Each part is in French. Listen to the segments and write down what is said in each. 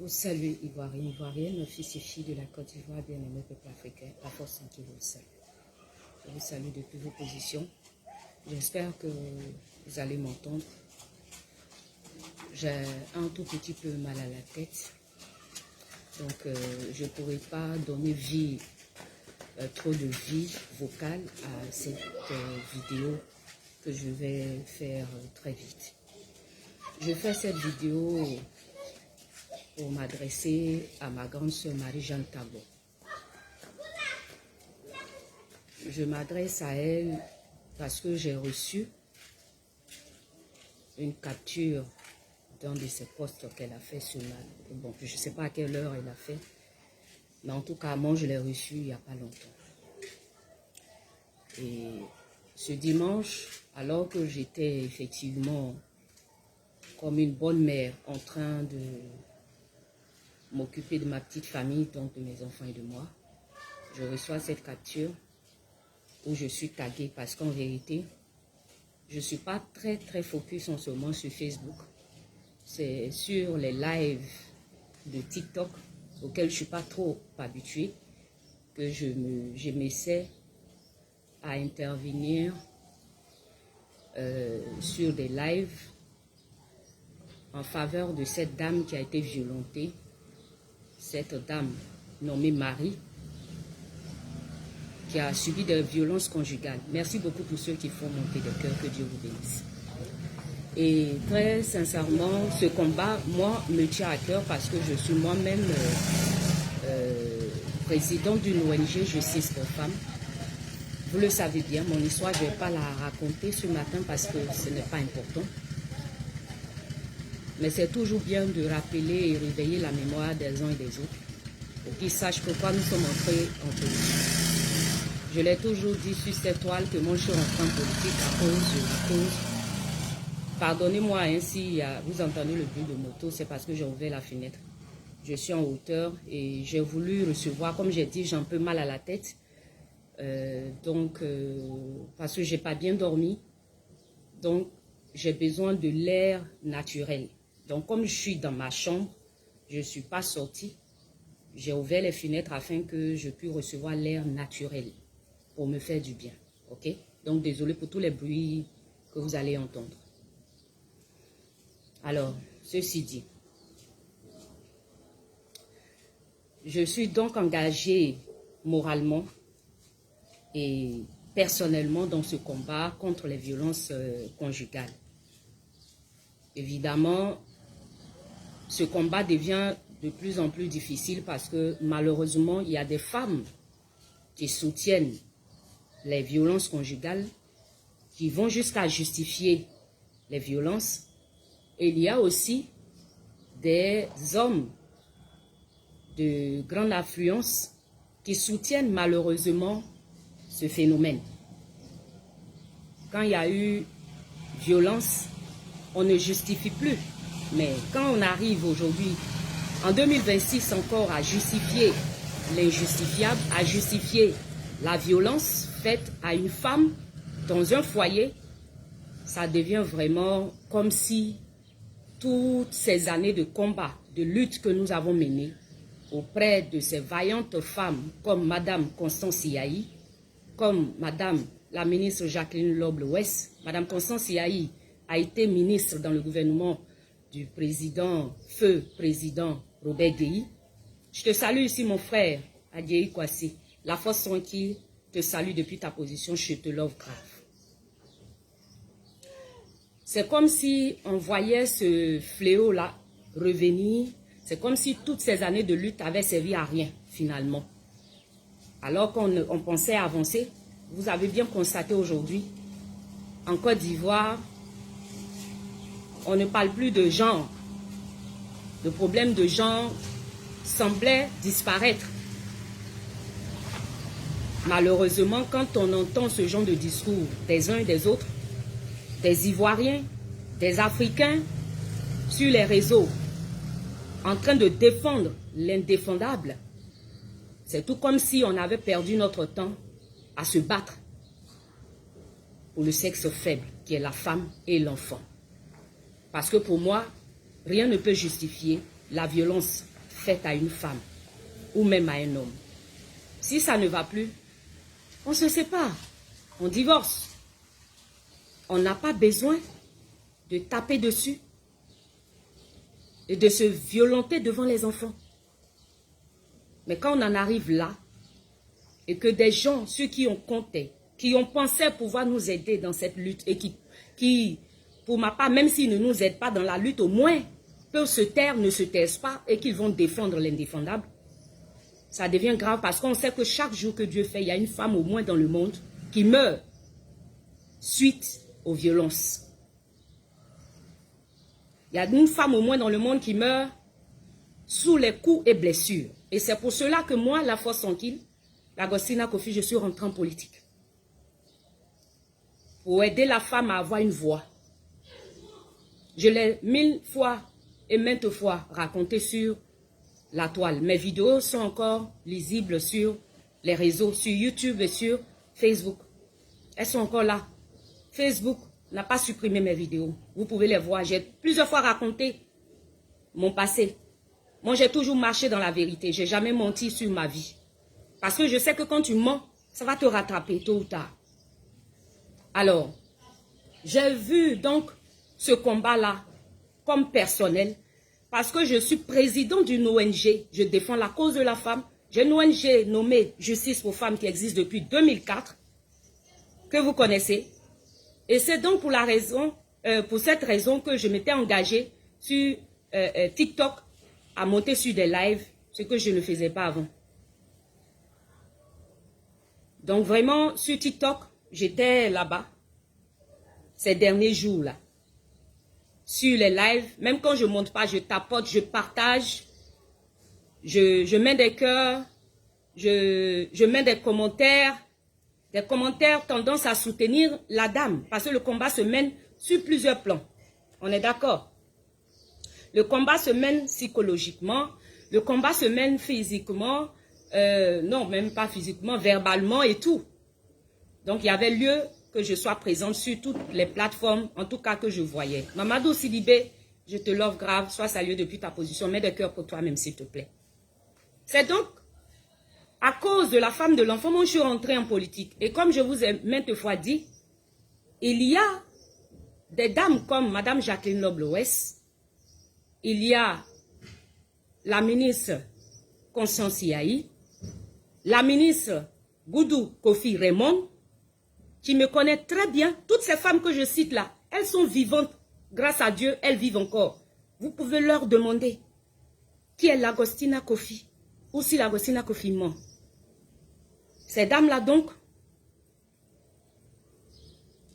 vous salue, Ivoiriens, Ivoiriennes, fils et filles de la Côte d'Ivoire, bien-aimés peuple africain, la force en qui vous salue. Je vous salue depuis vos positions. J'espère que vous allez m'entendre. J'ai un tout petit peu mal à la tête, donc je ne pourrai pas donner vie, trop de vie vocale à cette vidéo que je vais faire très vite. Je fais cette vidéo pour m'adresser à ma grande sœur Marie-Jeanne Tabo. Je m'adresse à elle parce que j'ai reçu une capture d'un de ses posts qu'elle a fait sur la... Bon, je ne sais pas à quelle heure elle a fait, mais en tout cas, moi, je l'ai reçu il n'y a pas longtemps. Et ce dimanche, alors que j'étais effectivement comme une bonne mère en train de m'occuper de ma petite famille, donc de mes enfants et de moi, je reçois cette capture où je suis taguée parce qu'en vérité, je ne suis pas très focus en ce moment sur Facebook. C'est sur les lives de TikTok auxquels je ne suis pas trop habituée que je m'essaie à intervenir sur des lives en faveur de cette dame qui a été violentée, cette dame nommée Marie, qui a subi des violences conjugales. Merci beaucoup pour ceux qui font monter de cœur, que Dieu vous bénisse. Et très sincèrement, ce combat, moi, me tient à cœur parce que je suis moi-même présidente d'une ONG Justice pour femmes. Vous le savez bien, mon histoire, je ne vais pas la raconter ce matin parce que ce n'est pas important. Mais c'est toujours bien de rappeler et réveiller la mémoire des uns et des autres pour qu'ils sachent pourquoi nous sommes entrés en politique. Je l'ai toujours dit sur cette toile que moi je suis rentrée en politique à cause de la cause. Pardonnez-moi, hein, si vous entendez le bruit de moto, c'est parce que j'ai ouvert la fenêtre. Je suis en hauteur et j'ai voulu recevoir, comme j'ai dit, j'ai un peu mal à la tête. Parce que j'ai pas bien dormi. Donc, j'ai besoin de l'air naturel. Donc, comme je suis dans ma chambre, je ne suis pas sortie. J'ai ouvert les fenêtres afin que je puisse recevoir l'air naturel pour me faire du bien. Ok? Donc, désolé pour tous les bruits que vous allez entendre. Alors, ceci dit, je suis donc engagée moralement et personnellement dans ce combat contre les violences conjugales. Évidemment, ce combat devient de plus en plus difficile parce que malheureusement, il y a des femmes qui soutiennent les violences conjugales, qui vont jusqu'à justifier les violences. Et il y a aussi des hommes de grande affluence qui soutiennent malheureusement ce phénomène. Quand il y a eu violence, on ne justifie plus. Mais quand on arrive aujourd'hui, en 2026 encore, à justifier l'injustifiable, à justifier la violence faite à une femme dans un foyer, ça devient vraiment comme si toutes ces années de combat, de lutte que nous avons menées auprès de ces vaillantes femmes comme Madame Constance Yahi, comme Madame la ministre Jacqueline Loble-Ouest. Madame Constance Yahi a été ministre dans le gouvernement du feu président Robert Guéhi. Je te salue ici mon frère Adjei Kwasi. La force tranquille te salue depuis ta position, je te love grave. C'est comme si on voyait ce fléau-là revenir. C'est comme si toutes ces années de lutte avaient servi à rien, finalement. Alors qu'on pensait avancer, vous avez bien constaté aujourd'hui, en Côte d'Ivoire, on ne parle plus de genre. Le problème de genre semblait disparaître. Malheureusement, quand on entend ce genre de discours des uns et des autres, des Ivoiriens, des Africains, sur les réseaux, en train de défendre l'indéfendable, c'est tout comme si on avait perdu notre temps à se battre pour le sexe faible, qui est la femme et l'enfant. Parce que pour moi, rien ne peut justifier la violence faite à une femme ou même à un homme. Si ça ne va plus, on se sépare, on divorce. On n'a pas besoin de taper dessus et de se violenter devant les enfants. Mais quand on en arrive là, et que des gens, ceux qui ont compté, qui ont pensé pouvoir nous aider dans cette lutte, et qui pour ma part, même s'ils ne nous aident pas dans la lutte, au moins peuvent se taire, ne se taisent pas, et qu'ils vont défendre l'indéfendable, ça devient grave parce qu'on sait que chaque jour que Dieu fait, il y a une femme au moins dans le monde qui meurt suite aux violences. Il y a une femme au moins dans le monde qui meurt sous les coups et blessures. Et c'est pour cela que moi, la Force Tranquille, l'Agostina Kofi, je suis rentrée en politique. Pour aider la femme à avoir une voix. Je l'ai 1000 fois et maintes fois raconté sur la toile. Mes vidéos sont encore lisibles sur les réseaux, sur YouTube et sur Facebook. Elles sont encore là. Facebook n'a pas supprimé mes vidéos. Vous pouvez les voir. J'ai plusieurs fois raconté mon passé. Moi, j'ai toujours marché dans la vérité. Je n'ai jamais menti sur ma vie. Parce que je sais que quand tu mens, ça va te rattraper tôt ou tard. Alors, j'ai vu donc ce combat-là comme personnel parce que je suis président d'une ONG. Je défends la cause de la femme. J'ai une ONG nommée Justice pour femmes qui existe depuis 2004, que vous connaissez. Et c'est donc pour cette raison que je m'étais engagée sur TikTok à monter sur des lives, ce que je ne faisais pas avant. Donc vraiment, sur TikTok, j'étais là-bas, ces derniers jours-là. Sur les lives, même quand je ne monte pas, je tapote, je partage, je mets des cœurs, je mets des commentaires tendance à soutenir la dame, parce que le combat se mène sur plusieurs plans. On est d'accord? Le combat se mène psychologiquement, le combat se mène physiquement, non, même pas physiquement, verbalement et tout. Donc, il y avait lieu que je sois présente sur toutes les plateformes, en tout cas que je voyais. Mamadou Sidibé, je te love grave, sois salué depuis ta position, mets des cœurs pour toi-même, s'il te plaît. C'est donc à cause de la femme de l'enfant, moi, je suis rentrée en politique. Et comme je vous ai maintes fois dit, il y a des dames comme Madame Jacqueline Loble-Ouest, il y a la ministre Constance Yahi, la ministre Goudou Kofi Raymond, qui me connaît très bien. Toutes ces femmes que je cite là, elles sont vivantes. Grâce à Dieu, elles vivent encore. Vous pouvez leur demander qui est l'Agostina Kofi ou si l'Agostina Kofi ment. Ces dames-là donc,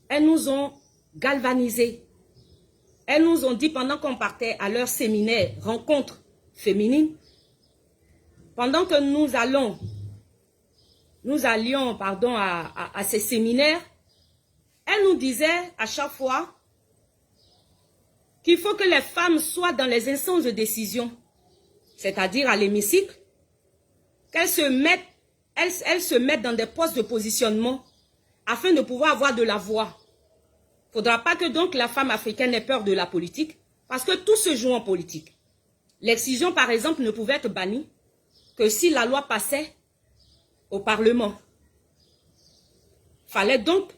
elles nous ont galvanisés. Elles nous ont dit pendant qu'on partait à leur séminaire, rencontre féminine, pendant que nous allions à ces séminaires, elles nous disaient à chaque fois qu'il faut que les femmes soient dans les instances de décision, c'est-à-dire à l'hémicycle, qu'elles se mettent dans des postes de positionnement afin de pouvoir avoir de la voix. Il ne faudra pas que donc la femme africaine ait peur de la politique, parce que tout se joue en politique. L'excision, par exemple, ne pouvait être bannie que si la loi passait au Parlement. Il fallait donc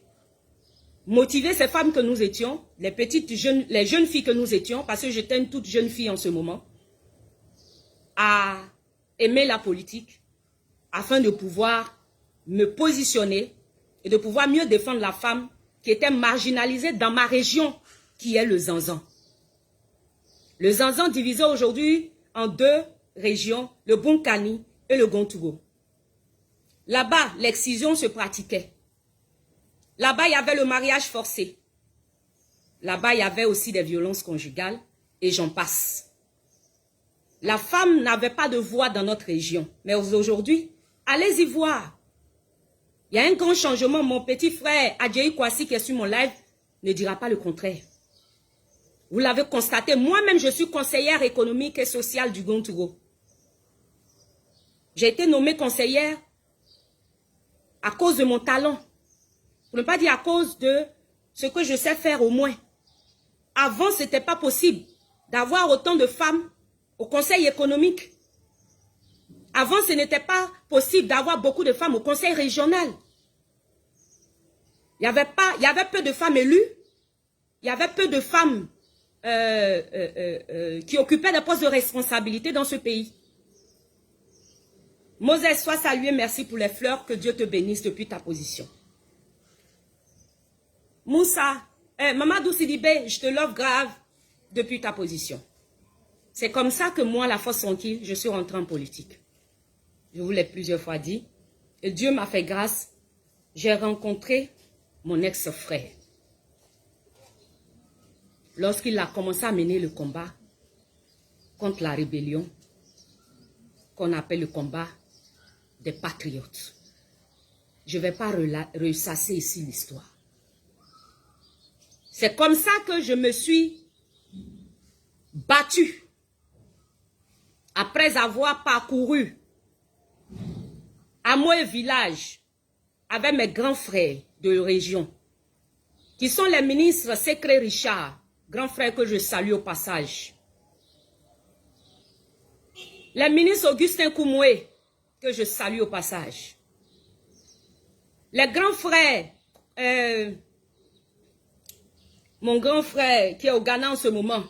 motiver ces femmes que nous étions, les jeunes filles que nous étions, parce que j'étais une toute jeune fille en ce moment, à aimer la politique, afin de pouvoir me positionner et de pouvoir mieux défendre la femme qui était marginalisée dans ma région, qui est le Zanzan. Le Zanzan divisé aujourd'hui en deux régions, le Bonkani et le Gontougo. Là-bas, l'excision se pratiquait. Là-bas, il y avait le mariage forcé. Là-bas, il y avait aussi des violences conjugales et j'en passe. La femme n'avait pas de voix dans notre région. Mais aujourd'hui, allez-y voir. Il y a un grand changement. Mon petit frère Adjaï Kwasi qui est sur mon live ne dira pas le contraire. Vous l'avez constaté. Moi-même, je suis conseillère économique et sociale du Gontougo. J'ai été nommée conseillère à cause de mon talent. Pour ne pas dire à cause de ce que je sais faire au moins. Avant, ce n'était pas possible d'avoir autant de femmes au conseil économique. Avant, ce n'était pas possible d'avoir beaucoup de femmes au conseil régional. Il y avait peu de femmes élues. Il y avait peu de femmes qui occupaient des postes de responsabilité dans ce pays. Moses, sois salué, merci pour les fleurs, que Dieu te bénisse depuis ta position. Moussa, Mamadou Sidibé, je te love grave depuis ta position. C'est comme ça que moi, la force tranquille, je suis rentrée en politique. Je vous l'ai plusieurs fois dit. Et Dieu m'a fait grâce. J'ai rencontré mon ex-frère. Lorsqu'il a commencé à mener le combat contre la rébellion, qu'on appelle le combat des patriotes. Je ne vais pas ressasser ici l'histoire. C'est comme ça que je me suis battue après avoir parcouru à mon village avec mes grands frères de région, qui sont les ministres Secret Richard, grand frère que je salue au passage. Les ministres Augustin Koumoué, que je salue au passage. Les grands frères, mon grand frère qui est au Ghana en ce moment,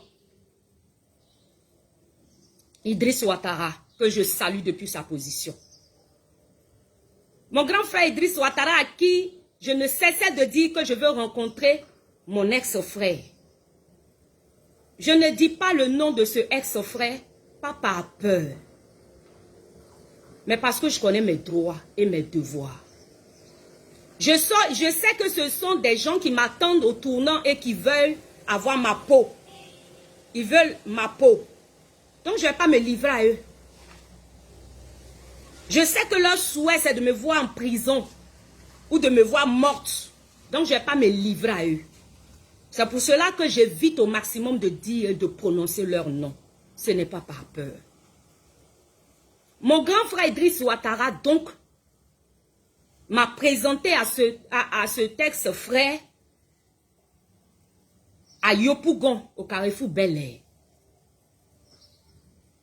Idriss Ouattara, que je salue depuis sa position. Mon grand frère Idriss Ouattara, à qui je ne cessais de dire que je veux rencontrer mon ex-frère. Je ne dis pas le nom de ce ex-frère, pas par peur, mais parce que je connais mes droits et mes devoirs. Je sais que ce sont des gens qui m'attendent au tournant et qui veulent avoir ma peau. Ils veulent ma peau. Donc je ne vais pas me livrer à eux. Je sais que leur souhait, c'est de me voir en prison ou de me voir morte. Donc je ne vais pas me livrer à eux. C'est pour cela que j'évite au maximum de dire et de prononcer leur nom. Ce n'est pas par peur. Mon grand frère Idriss Ouattara, donc, m'a présenté à ce texte frère à Yopougon, au Carrefour Bel-Air.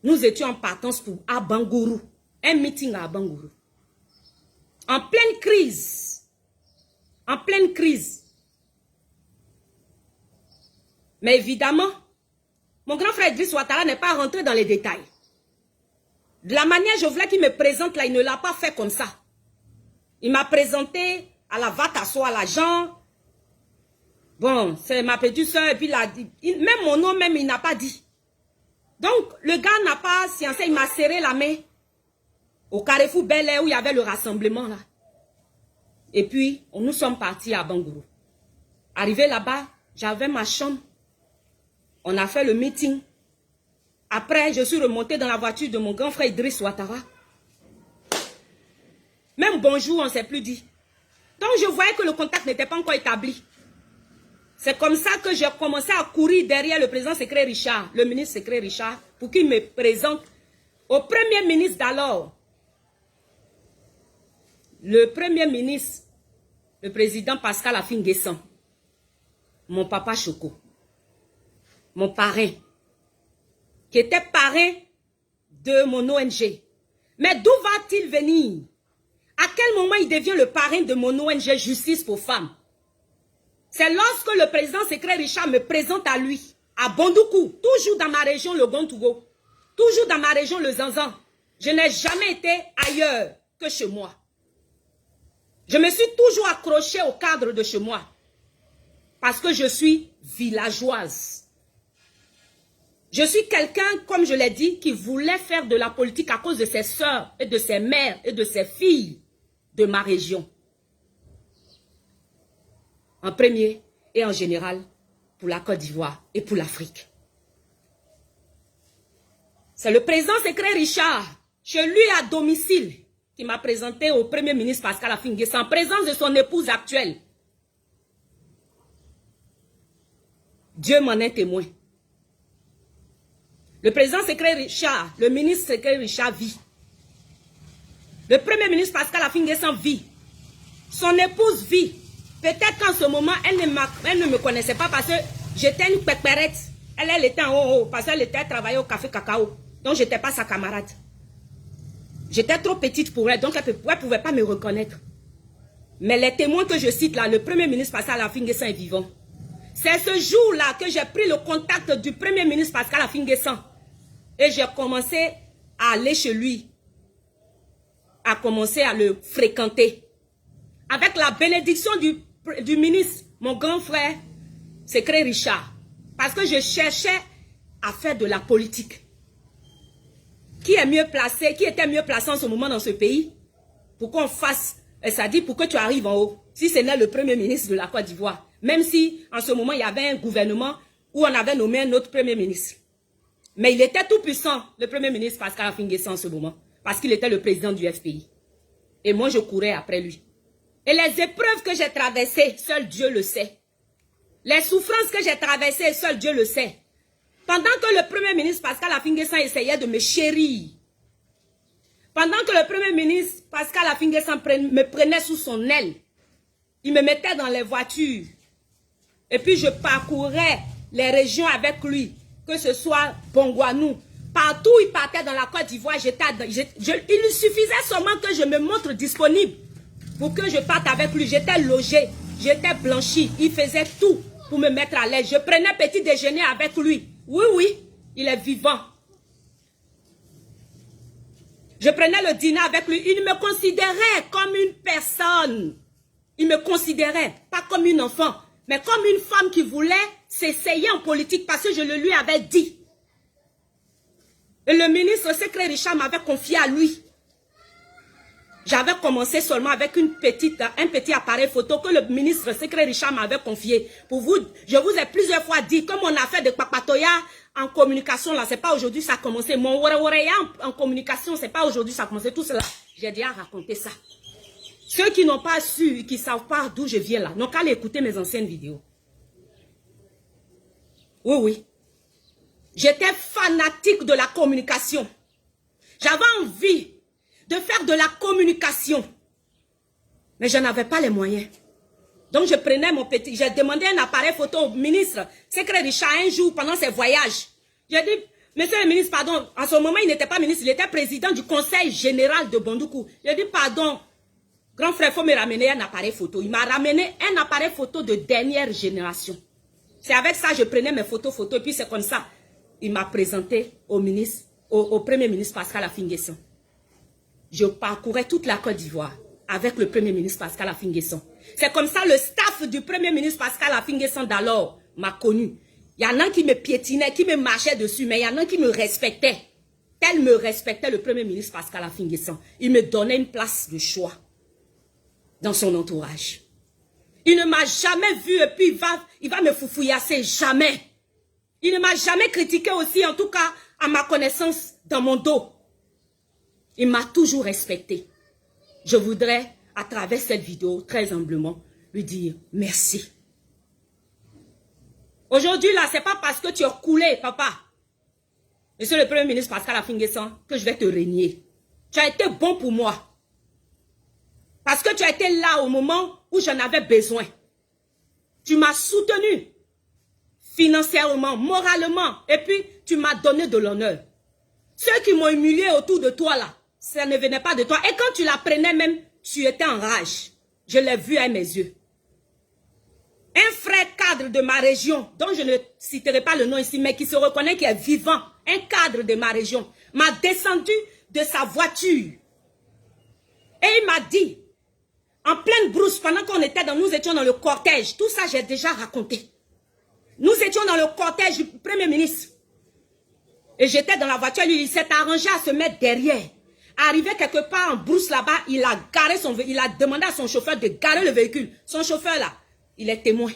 Nous étions en partance pour Abangourou, un meeting à Abangourou. En pleine crise. En pleine crise. Mais évidemment, mon grand frère Idriss Ouattara n'est pas rentré dans les détails. De la manière je voulais qu'il me présente là, il ne l'a pas fait comme ça. Il m'a présenté à la va t'asseoir à l'agent. Bon, c'est ma petite soeur et puis il a dit, même mon nom même il n'a pas dit. Donc le gars n'a pas sciencé, il m'a serré la main au Carrefour Bel-Air où il y avait le rassemblement là. Et puis nous sommes partis à Bangourou. Arrivé là-bas, j'avais ma chambre. On a fait le meeting. Après, je suis remontée dans la voiture de mon grand frère Idriss Ouattara. Même bonjour, on ne s'est plus dit. Donc, je voyais que le contact n'était pas encore établi. C'est comme ça que j'ai commencé à courir derrière le président Secret Richard, le ministre Secret Richard, pour qu'il me présente au premier ministre d'alors. Le premier ministre, le président Pascal Affi-N'Guessan, mon papa Choco, mon parrain, qui était parrain de mon ONG. Mais d'où va-t-il venir? À quel moment il devient le parrain de mon ONG Justice pour Femmes? C'est lorsque le président Secret Richard me présente à lui, à Bondoukou, toujours dans ma région, le Gontougo, toujours dans ma région, le Zanzan. Je n'ai jamais été ailleurs que chez moi. Je me suis toujours accrochée au cadre de chez moi, parce que je suis villageoise. Je suis quelqu'un, comme je l'ai dit, qui voulait faire de la politique à cause de ses sœurs et de ses mères et de ses filles de ma région. En premier et en général pour la Côte d'Ivoire et pour l'Afrique. C'est le président Secret Richard, chez lui à domicile, qui m'a présenté au premier ministre Pascal Affi-N'Guessan en présence de son épouse actuelle. Dieu m'en est témoin. Le président Secret Richard, le ministre Secret Richard vit. Le premier ministre Pascal Affi-N'Guessan vit. Son épouse vit. Peut-être qu'en ce moment, elle ne me connaissait pas parce que j'étais une pépérette. Elle était en haut parce qu'elle était travaillée au café cacao. Donc, je n'étais pas sa camarade. J'étais trop petite pour elle, donc elle ne pouvait pas me reconnaître. Mais les témoins que je cite là, le premier ministre Pascal Affi-N'Guessan est vivant. C'est ce jour-là que j'ai pris le contact du premier ministre Pascal Affi-N'Guessan. Et j'ai commencé à aller chez lui, à commencer à le fréquenter. Avec la bénédiction du ministre, mon grand frère, Secret Richard. Parce que je cherchais à faire de la politique. Qui est mieux placé, qui était mieux placé en ce moment dans ce pays pour qu'on fasse, ça dit pour que tu arrives en haut. Si ce n'est le premier ministre de la Côte d'Ivoire. Même si en ce moment il y avait un gouvernement où on avait nommé un autre premier ministre. Mais il était tout puissant, le premier ministre Pascal Affi-N'Guessan en ce moment. Parce qu'il était le président du FPI. Et moi je courais après lui. Et les épreuves que j'ai traversées, seul Dieu le sait. Les souffrances que j'ai traversées, seul Dieu le sait. Pendant que le premier ministre Pascal Affi-N'Guessan essayait de me chérir, pendant que le premier ministre Pascal Affi-N'Guessan me prenait sous son aile, il me mettait dans les voitures, et puis je parcourais les régions avec lui, que ce soit Bongouanou, partout où il partait dans la Côte d'Ivoire, il suffisait seulement que je me montre disponible pour que je parte avec lui. J'étais logé, j'étais blanchi, il faisait tout pour me mettre à l'aise. Je prenais petit déjeuner avec lui. Oui, oui, il est vivant. Je prenais le dîner avec lui. Il me considérait comme une personne. Il me considérait, pas comme une enfant, mais comme une femme qui voulait s'essayer en politique parce que je le lui avais dit. Et le ministre Secret Richard m'avait confié à lui. J'avais commencé seulement avec un petit appareil photo que le ministre Secret Richard m'avait confié. Pour vous, je vous ai plusieurs fois dit, comme on a fait de Papatoya en communication, là, c'est pas aujourd'hui ça a commencé. Mon Wareya en communication, c'est pas aujourd'hui ça a commencé. Tout cela, j'ai déjà raconté ça. Ceux qui n'ont pas su, qui ne savent pas d'où je viens là, n'ont qu'à aller écouter mes anciennes vidéos. Oui, oui. J'étais fanatique de la communication. J'avais envie de faire de la communication. Mais je n'avais pas les moyens. Donc je prenais mon petit, j'ai demandé un appareil photo au ministre Secret Richard un jour pendant ses voyages. J'ai dit, monsieur le ministre, pardon, en ce moment il n'était pas ministre, il était président du conseil général de Bondoukou. J'ai dit, pardon, grand frère, il faut me ramener un appareil photo. Il m'a ramené un appareil photo de dernière génération. C'est avec ça que je prenais mes photos, et puis c'est comme ça. Il m'a présenté au ministre, au premier ministre Pascal Affi-N'Guessan. Je parcourais toute la Côte d'Ivoire avec le premier ministre Pascal Affi-N'Guessan. C'est comme ça le staff du premier ministre Pascal Affi-N'Guessan d'alors m'a connu. Il y en a qui me piétinaient, qui me marchaient dessus, mais il y en a qui me respectaient. Tel me respectait le premier ministre Pascal Affi-N'Guessan. Il me donnait une place de choix dans son entourage. Il ne m'a jamais vu et puis il va me foufouillasser, jamais. Il ne m'a jamais critiqué aussi, en tout cas à ma connaissance, dans mon dos. Il m'a toujours respecté. Je voudrais, à travers cette vidéo, très humblement, lui dire merci. Aujourd'hui, là, c'est pas parce que tu as coulé, papa, monsieur le premier ministre Pascal Affi-N'Guessan, que je vais te régner. Tu as été bon pour moi. Parce que tu as été là au moment où j'en avais besoin. Tu m'as soutenu financièrement, moralement, et puis tu m'as donné de l'honneur. Ceux qui m'ont humilié autour de toi là, ça ne venait pas de toi. Et quand tu la prenais même, tu étais en rage. Je l'ai vu à mes yeux. Un frère cadre de ma région, dont je ne citerai pas le nom ici, mais qui se reconnaît, qui est vivant, un cadre de ma région, m'a descendu de sa voiture. Et il m'a dit, en pleine brousse, pendant qu'on était nous étions dans le cortège, tout ça j'ai déjà raconté. Nous étions dans le cortège du premier ministre. Et j'étais dans la voiture, lui, il s'est arrangé à se mettre derrière. Arrivé quelque part en brousse là-bas, il a demandé à son chauffeur de garer le véhicule. Son chauffeur là, il est témoin.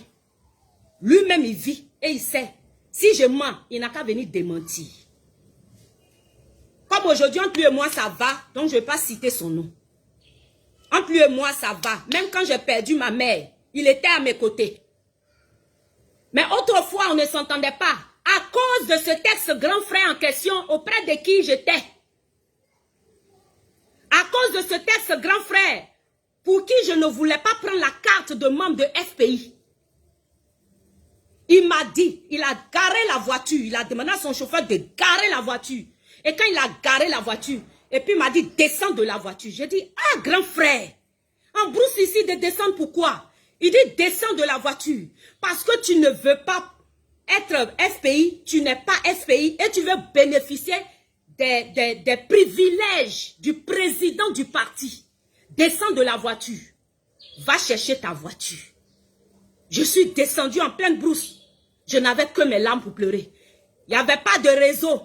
Lui-même, il vit et il sait. Si je mens, il n'a qu'à venir démentir. Comme aujourd'hui, entre lui et moi, ça va, donc je ne vais pas citer son nom. Entre lui et moi, ça va. Même quand j'ai perdu ma mère, il était à mes côtés. Mais autrefois, on ne s'entendait pas. À cause de ce texte grand frère en question, auprès de qui j'étais. À cause de ce texte grand frère, pour qui je ne voulais pas prendre la carte de membre de FPI. Il m'a dit, il a garé la voiture, il a demandé à son chauffeur de garer la voiture. Et quand il a garé la voiture, Et puis il m'a dit, descends de la voiture. J'ai dit, ah, grand frère, en brousse ici de descendre pourquoi? Il dit, descends de la voiture. Parce que tu ne veux pas être FPI, tu n'es pas FPI et tu veux bénéficier des privilèges du président du parti. Descends de la voiture. Va chercher ta voiture. Je suis descendu en pleine brousse. Je n'avais que mes larmes pour pleurer. Il n'y avait pas de réseau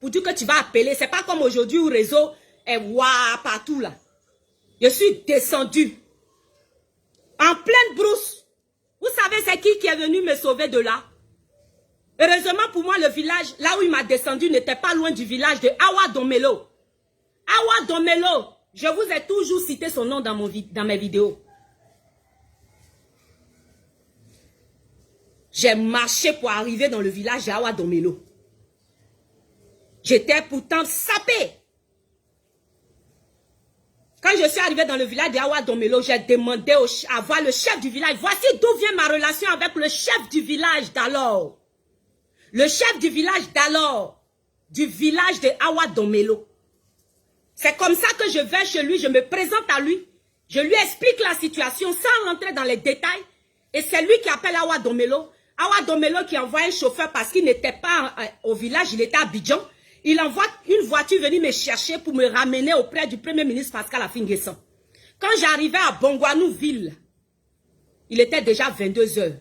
pour dire que tu vas appeler. Ce n'est pas comme aujourd'hui où le réseau est waouh partout là. Je suis descendu en pleine brousse. Vous savez c'est qui est venu me sauver de là? Heureusement pour moi, le village, là où il m'a descendu, n'était pas loin du village de Awa Domelo. Awa Domelo, je vous ai toujours cité son nom dans mes vidéos. J'ai marché pour arriver dans le village d'Awa Domelo. J'étais pourtant sapé. Quand je suis arrivé dans le village d'Awa Domelo, j'ai demandé à voir le chef du village. Voici d'où vient ma relation avec le chef du village d'alors. Le chef du village d'alors, du village de Awa Domelo. C'est comme ça que je vais chez lui, je me présente à lui. Je lui explique la situation sans rentrer dans les détails. Et c'est lui qui appelle Awa Domelo. Awa Domelo qui envoie un chauffeur parce qu'il n'était pas au village, il était à Abidjan. Il envoie une voiture venir me chercher pour me ramener auprès du premier ministre Pascal Affi-N'Guessan. Quand j'arrivais à Bongouanou ville, il était déjà 22 h.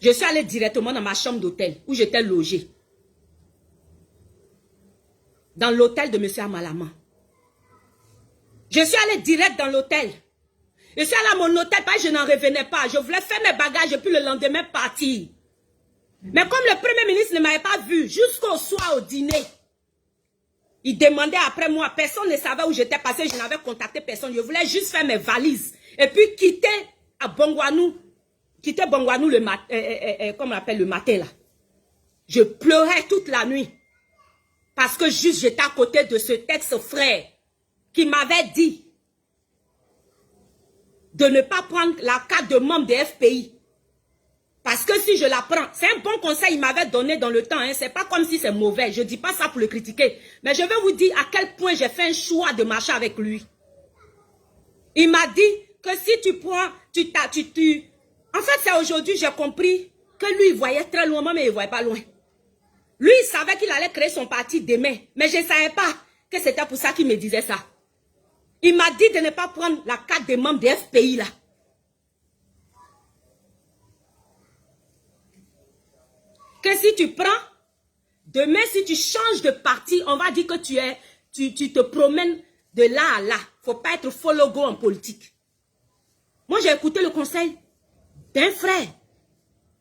Je suis allé directement dans ma chambre d'hôtel où j'étais logé. Dans l'hôtel de M. Amalama. Je suis allé direct dans l'hôtel. Je suis allé à mon hôtel parce que je n'en revenais pas. Je voulais faire mes bagages et puis le lendemain partir. Mais comme le premier ministre ne m'avait pas vu jusqu'au soir au dîner, il demandait après moi. Personne ne savait où j'étais passé. Je n'avais contacté personne. Je voulais juste faire mes valises. Et puis quitter à Bongouanou. Quitter Bongouanou le matin. Comme on appelle le matin là. Je pleurais toute la nuit. Parce que juste j'étais à côté de ce ex-frère qui m'avait dit de ne pas prendre la carte de membre des FPI. Parce que si je la prends, c'est un bon conseil qu'il m'avait donné dans le temps. Hein. C'est pas comme si c'est mauvais. Je ne dis pas ça pour le critiquer. Mais je vais vous dire à quel point j'ai fait un choix de marcher avec lui. Il m'a dit que si tu prends, En fait, c'est aujourd'hui j'ai compris que lui, il voyait très loin, mais il ne voyait pas loin. Lui, il savait qu'il allait créer son parti demain. Mais je ne savais pas que c'était pour ça qu'il me disait ça. Il m'a dit de ne pas prendre la carte des membres des FPI là. Que si tu prends, demain si tu changes de parti, on va dire que tu te promènes de là à là. Il ne faut pas être follow-go en politique. Moi, j'ai écouté le conseil d'un frère.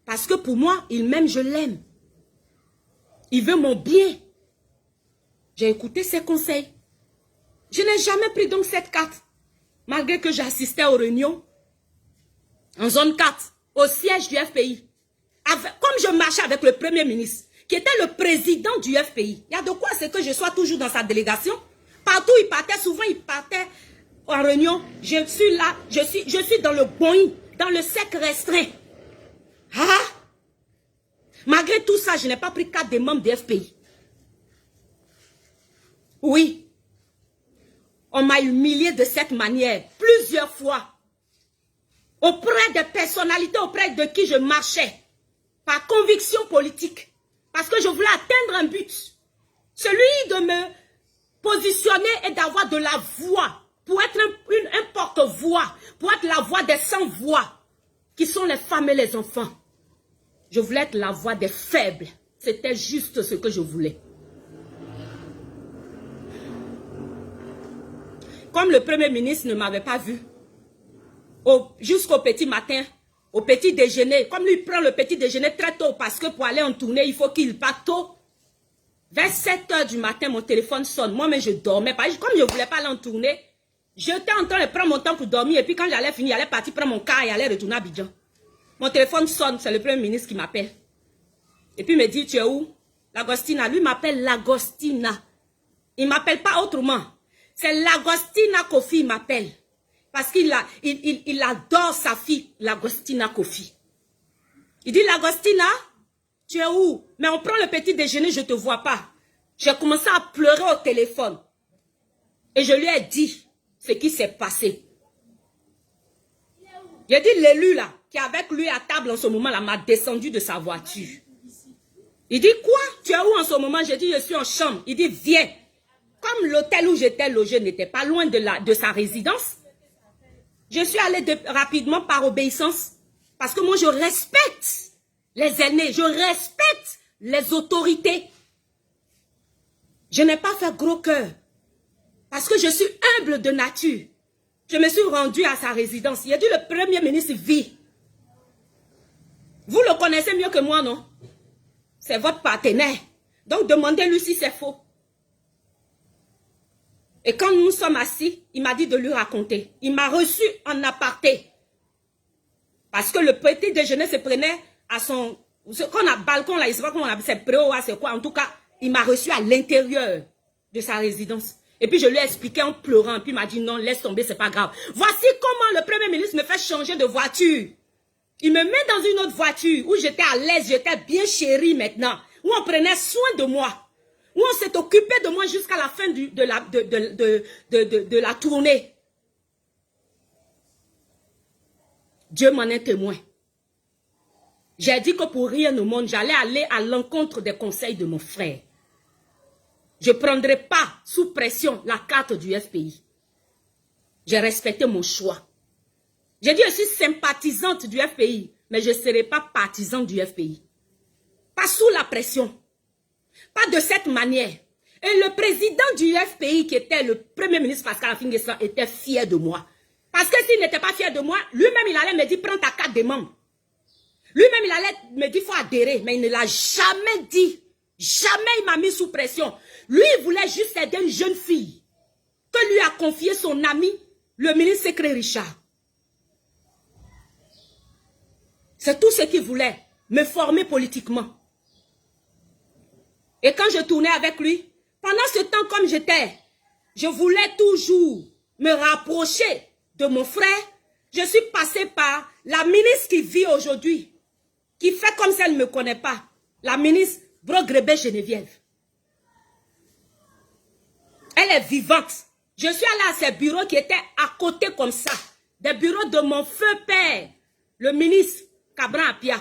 Parce que pour moi, il m'aime, je l'aime. Il veut mon bien. J'ai écouté ses conseils. Je n'ai jamais pris donc cette carte. Malgré que j'assistais aux réunions. En zone 4. Au siège du FPI. Comme je marchais avec le premier ministre. Qui était le président du FPI. Il y a de quoi c'est que je sois toujours dans sa délégation. Partout il partait. Souvent il partait en réunion. Je suis là. Je suis dans le Boeing. Dans le sec restreint. Ah! Malgré tout ça, je n'ai pas pris carte des membres des FPI. Oui. On m'a humilié de cette manière plusieurs fois. Auprès des personnalités auprès de qui je marchais. Par conviction politique. Parce que je voulais atteindre un but. Celui de me positionner et d'avoir de la voix. Pour être un porte-voix. Pour être la voix des sans-voix. Qui sont les femmes et les enfants. Je voulais être la voix des faibles. C'était juste ce que je voulais. Comme le premier ministre ne m'avait pas vu, jusqu'au petit matin, au petit déjeuner, comme lui prend le petit déjeuner très tôt, parce que pour aller en tournée, il faut qu'il parte tôt. Vers 7 h du matin, mon téléphone sonne. Moi-même, je dormais pas. Comme je ne voulais pas aller en tournée, j'étais en train de prendre mon temps pour dormir. Et puis quand j'allais finir, j'allais partir prendre mon car et aller retourner à Abidjan. Mon téléphone sonne, c'est le premier ministre qui m'appelle. Et puis il me dit, tu es où? L'Agostina. Lui m'appelle l'Agostina. Il ne m'appelle pas autrement. C'est l'Agostina Kofi, il m'appelle. Parce qu'il il adore sa fille, l'Agostina Kofi. Il dit, l'Agostina, Tu es où? Mais on prend le petit déjeuner, je ne te vois pas. J'ai commencé à pleurer au téléphone. Et je lui ai dit ce qui s'est passé. J'ai dit, l'élu là, qui est avec lui à table en ce moment-là, m'a descendu de sa voiture. Il dit, quoi? Tu es où en ce moment? J'ai dit, je suis en chambre. Il dit, viens. Comme l'hôtel où j'étais logé n'était pas loin de sa résidence, je suis allée rapidement par obéissance. Parce que moi, je respecte les aînés. Je respecte les autorités. Je n'ai pas fait gros cœur. Parce que je suis humble de nature. Je me suis rendue à sa résidence. Il a dit, le Premier ministre vit. Vous le connaissez mieux que moi, non? C'est votre partenaire. Donc, demandez-lui si c'est faux. Et quand nous sommes assis, il m'a dit de lui raconter. Il m'a reçu en aparté. Parce que le petit déjeuner se prenait à son... Qu'on a balcon là, il ne sait pas comment on appelle, c'est préau, c'est quoi. En tout cas, il m'a reçu à l'intérieur de sa résidence. Et puis je lui ai expliqué en pleurant. Puis il m'a dit non, laisse tomber, c'est pas grave. Voici comment le Premier ministre me fait changer de voiture. Il me met dans une autre voiture où j'étais à l'aise, j'étais bien chérie maintenant. Où on prenait soin de moi. Où on s'est occupé de moi jusqu'à la fin de la tournée. Dieu m'en est témoin. J'ai dit que pour rien au monde, j'allais aller à l'encontre des conseils de mon frère. Je ne prendrai pas sous pression la carte du FPI. J'ai respecté mon choix. J'ai dit, je suis sympathisante du FPI, mais je ne serai pas partisane du FPI. Pas sous la pression. Pas de cette manière. Et le président du FPI, qui était le Premier ministre Pascal Affi-N'Guessan, était fier de moi. Parce que s'il n'était pas fier de moi, lui-même, il allait me dire, prends ta carte de membre. Lui-même, il allait me dire, il faut adhérer. Mais il ne l'a jamais dit. Jamais il m'a mis sous pression. Lui, il voulait juste aider une jeune fille que lui a confié son ami, le ministre Secret Richard. C'est tout ce qu'il voulait, me former politiquement. Et quand je tournais avec lui, pendant ce temps comme j'étais, je voulais toujours me rapprocher de mon frère. Je suis passée par la ministre qui vit aujourd'hui, qui fait comme si elle ne me connaît pas, la ministre Brogrebe-Geneviève. Elle est vivante. Je suis allée à ses bureaux qui étaient à côté comme ça, des bureaux de mon feu père, le ministre Cabran Apia.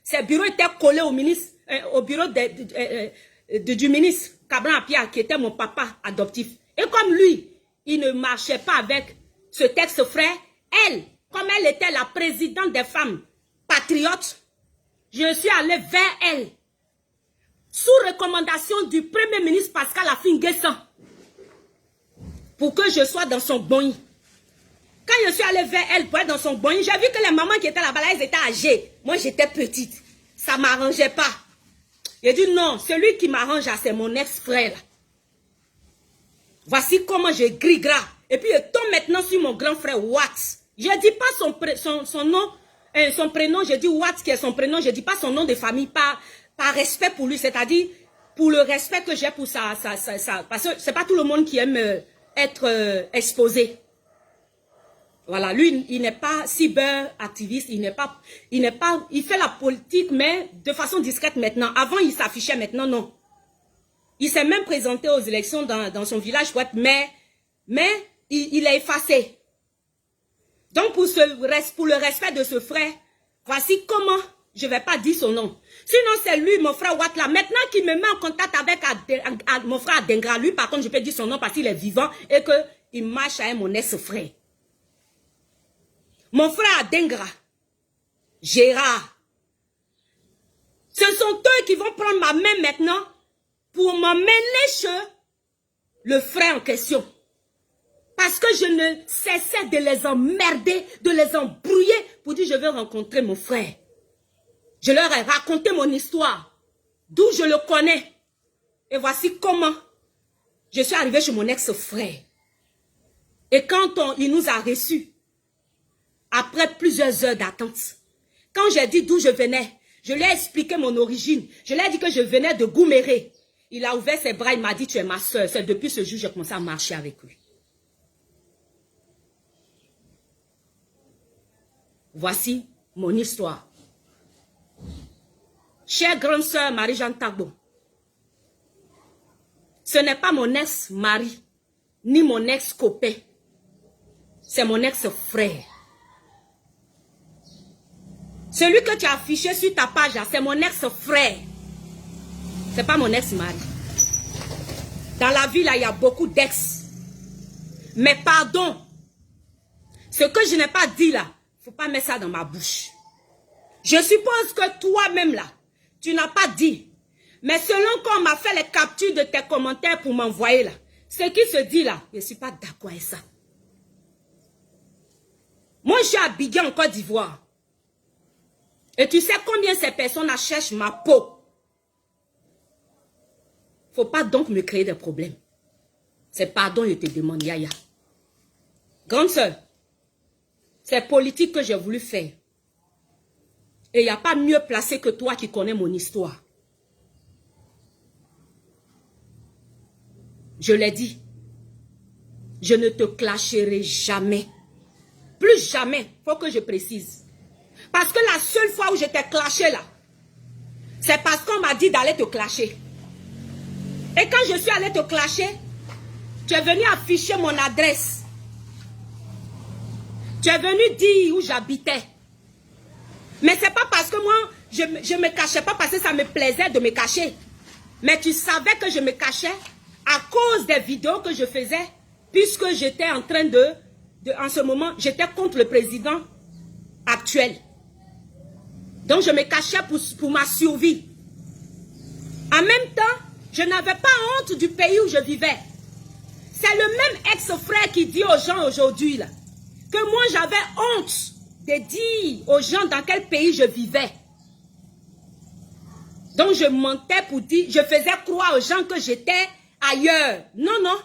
Ses bureaux étaient collés au ministre, au bureau du ministre Cabran Apia, qui était mon papa adoptif. Et comme lui, il ne marchait pas avec ce texte frère, elle, comme elle était la présidente des femmes patriotes, je suis allée vers elle, sous recommandation du Premier ministre Pascal Affi-N'Guessan, pour que je sois dans son bon. Quand je suis allée vers elle pour être dans son bon, j'ai vu que les mamans qui étaient là-bas, elles étaient âgées. Moi, j'étais petite. Ça ne m'arrangeait pas. J'ai dit non, celui qui m'arrange, c'est mon ex-frère. Voici comment je grille gras. Et puis, je tombe maintenant sur mon grand frère Watts. Je ne dis pas son nom, son prénom, je dis Watts qui est son prénom, je ne dis pas son nom de famille, par respect pour lui, c'est-à-dire pour le respect que j'ai pour ça. Parce que ce n'est pas tout le monde qui aime être exposé. Voilà, lui, il n'est pas cyber-activiste, il fait la politique, mais de façon discrète maintenant. Avant, il s'affichait, maintenant, non. Il s'est même présenté aux élections dans son village pour être maire, mais il est effacé. Donc, pour le respect de ce frère, voici comment, je ne vais pas dire son nom. Sinon, c'est lui, mon frère Watla. Maintenant qu'il me met en contact avec mon frère Adengra, lui, par contre, je peux dire son nom parce qu'il est vivant et qu'il marche avec mon ex-frère. Mon frère Adengra, Gérard, ce sont eux qui vont prendre ma main maintenant pour m'emmener chez le frère en question. Parce que je ne cessais de les emmerder, de les embrouiller pour dire je veux rencontrer mon frère. Je leur ai raconté mon histoire, d'où je le connais. Et voici comment je suis arrivée chez mon ex-frère. Et quand il nous a reçus, après plusieurs heures d'attente, quand j'ai dit d'où je venais, je lui ai expliqué mon origine. Je lui ai dit que je venais de Gouméré. Il a ouvert ses bras, il m'a dit tu es ma soeur. C'est depuis ce jour que j'ai commencé à marcher avec lui. Voici mon histoire. chère grande sœur Marie-Jeanne Tagbo, ce n'est pas mon ex-mari, ni mon ex-copain. C'est mon ex-frère. Celui que tu as affiché sur ta page, c'est mon ex-frère. C'est pas mon ex-mari. Dans la vie, là, il y a beaucoup d'ex. Mais pardon, ce que je n'ai pas dit là, il ne faut pas mettre ça dans ma bouche. Je suppose que toi-même là, tu n'as pas dit. Mais selon qu'on m'a fait les captures de tes commentaires pour m'envoyer là, ce qui se dit là, je ne suis pas d'accord avec ça. Moi, je suis à Bigé en Côte d'Ivoire. Et tu sais combien ces personnes cherchent ma peau. Faut pas donc me créer des problèmes. C'est pardon, je te demande, Yaya. Grande sœur, c'est politique que j'ai voulu faire. Et il n'y a pas mieux placé que toi qui connais mon histoire. Je l'ai dit. Je ne te clasherai jamais. Plus jamais, faut que je précise. Parce que la seule fois où je t'ai clashé là, c'est parce qu'on m'a dit d'aller te clasher. Et quand je suis allé te clasher, tu es venu afficher mon adresse. Tu es venu dire où j'habitais. Mais c'est pas parce que moi, je ne me cachais pas parce que ça me plaisait de me cacher. Mais tu savais que je me cachais à cause des vidéos que je faisais, puisque j'étais en train en ce moment, j'étais contre le président actuel. Donc je me cachais pour ma survie. En même temps, je n'avais pas honte du pays où je vivais. C'est le même ex-frère qui dit aux gens aujourd'hui là, que moi j'avais honte de dire aux gens dans quel pays je vivais. Donc je mentais pour dire, je faisais croire aux gens que j'étais ailleurs. Non, non.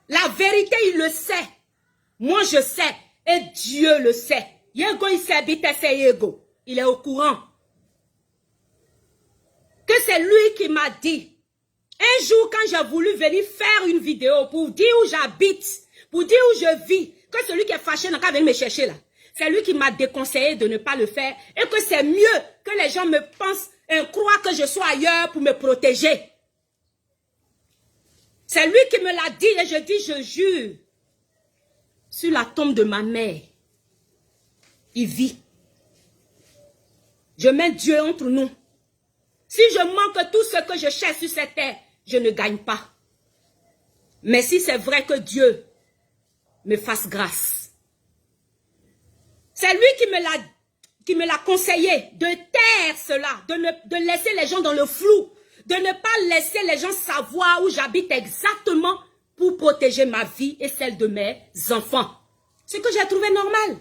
La vérité, il le sait. Moi, je sais. Et Dieu le sait. Yego, il s'habite, c'est Yego. Il est au courant. Que c'est lui qui m'a dit. Un jour, quand j'ai voulu venir faire une vidéo pour dire où j'habite, pour dire où je vis, que celui qui est fâché n'a qu'à venir me chercher là. C'est lui qui m'a déconseillé de ne pas le faire. Et que c'est mieux que les gens me pensent, croient que je sois ailleurs pour me protéger. C'est lui qui me l'a dit et je dis, je jure, sur la tombe de ma mère, il vit. Je mets Dieu entre nous. Si je manque tout ce que je cherche sur cette terre, je ne gagne pas. Mais si c'est vrai que Dieu me fasse grâce. C'est lui qui me l'a conseillé de taire cela, de laisser les gens dans le flou. De ne pas laisser les gens savoir où j'habite exactement pour protéger ma vie et celle de mes enfants. Ce que j'ai trouvé normal.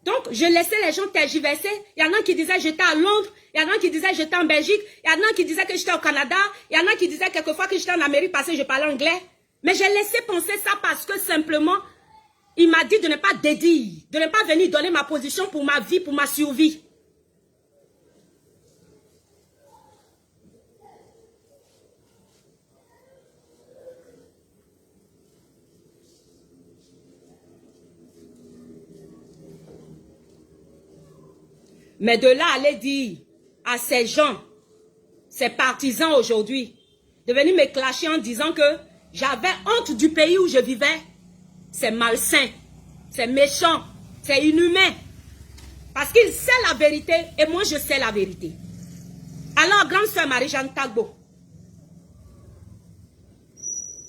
Donc, je laissais les gens tergiverser. Il y en a qui disaient que j'étais à Londres. Il y en a qui disaient que j'étais en Belgique. Il y en a qui disaient que j'étais au Canada. Il y en a qui disaient quelquefois que j'étais en Amérique parce que je parlais anglais. Mais j'ai laissé penser ça parce que simplement, il m'a dit de ne pas dédire, de ne pas venir donner ma position pour ma vie, pour ma survie. Mais de là, aller dire à ces gens, ces partisans aujourd'hui, de venir me clasher en disant que j'avais honte du pays où je vivais, c'est malsain, c'est méchant, c'est inhumain. Parce qu'il sait la vérité et moi je sais la vérité. Alors, grande sœur Marie-Jeanne Tagbo,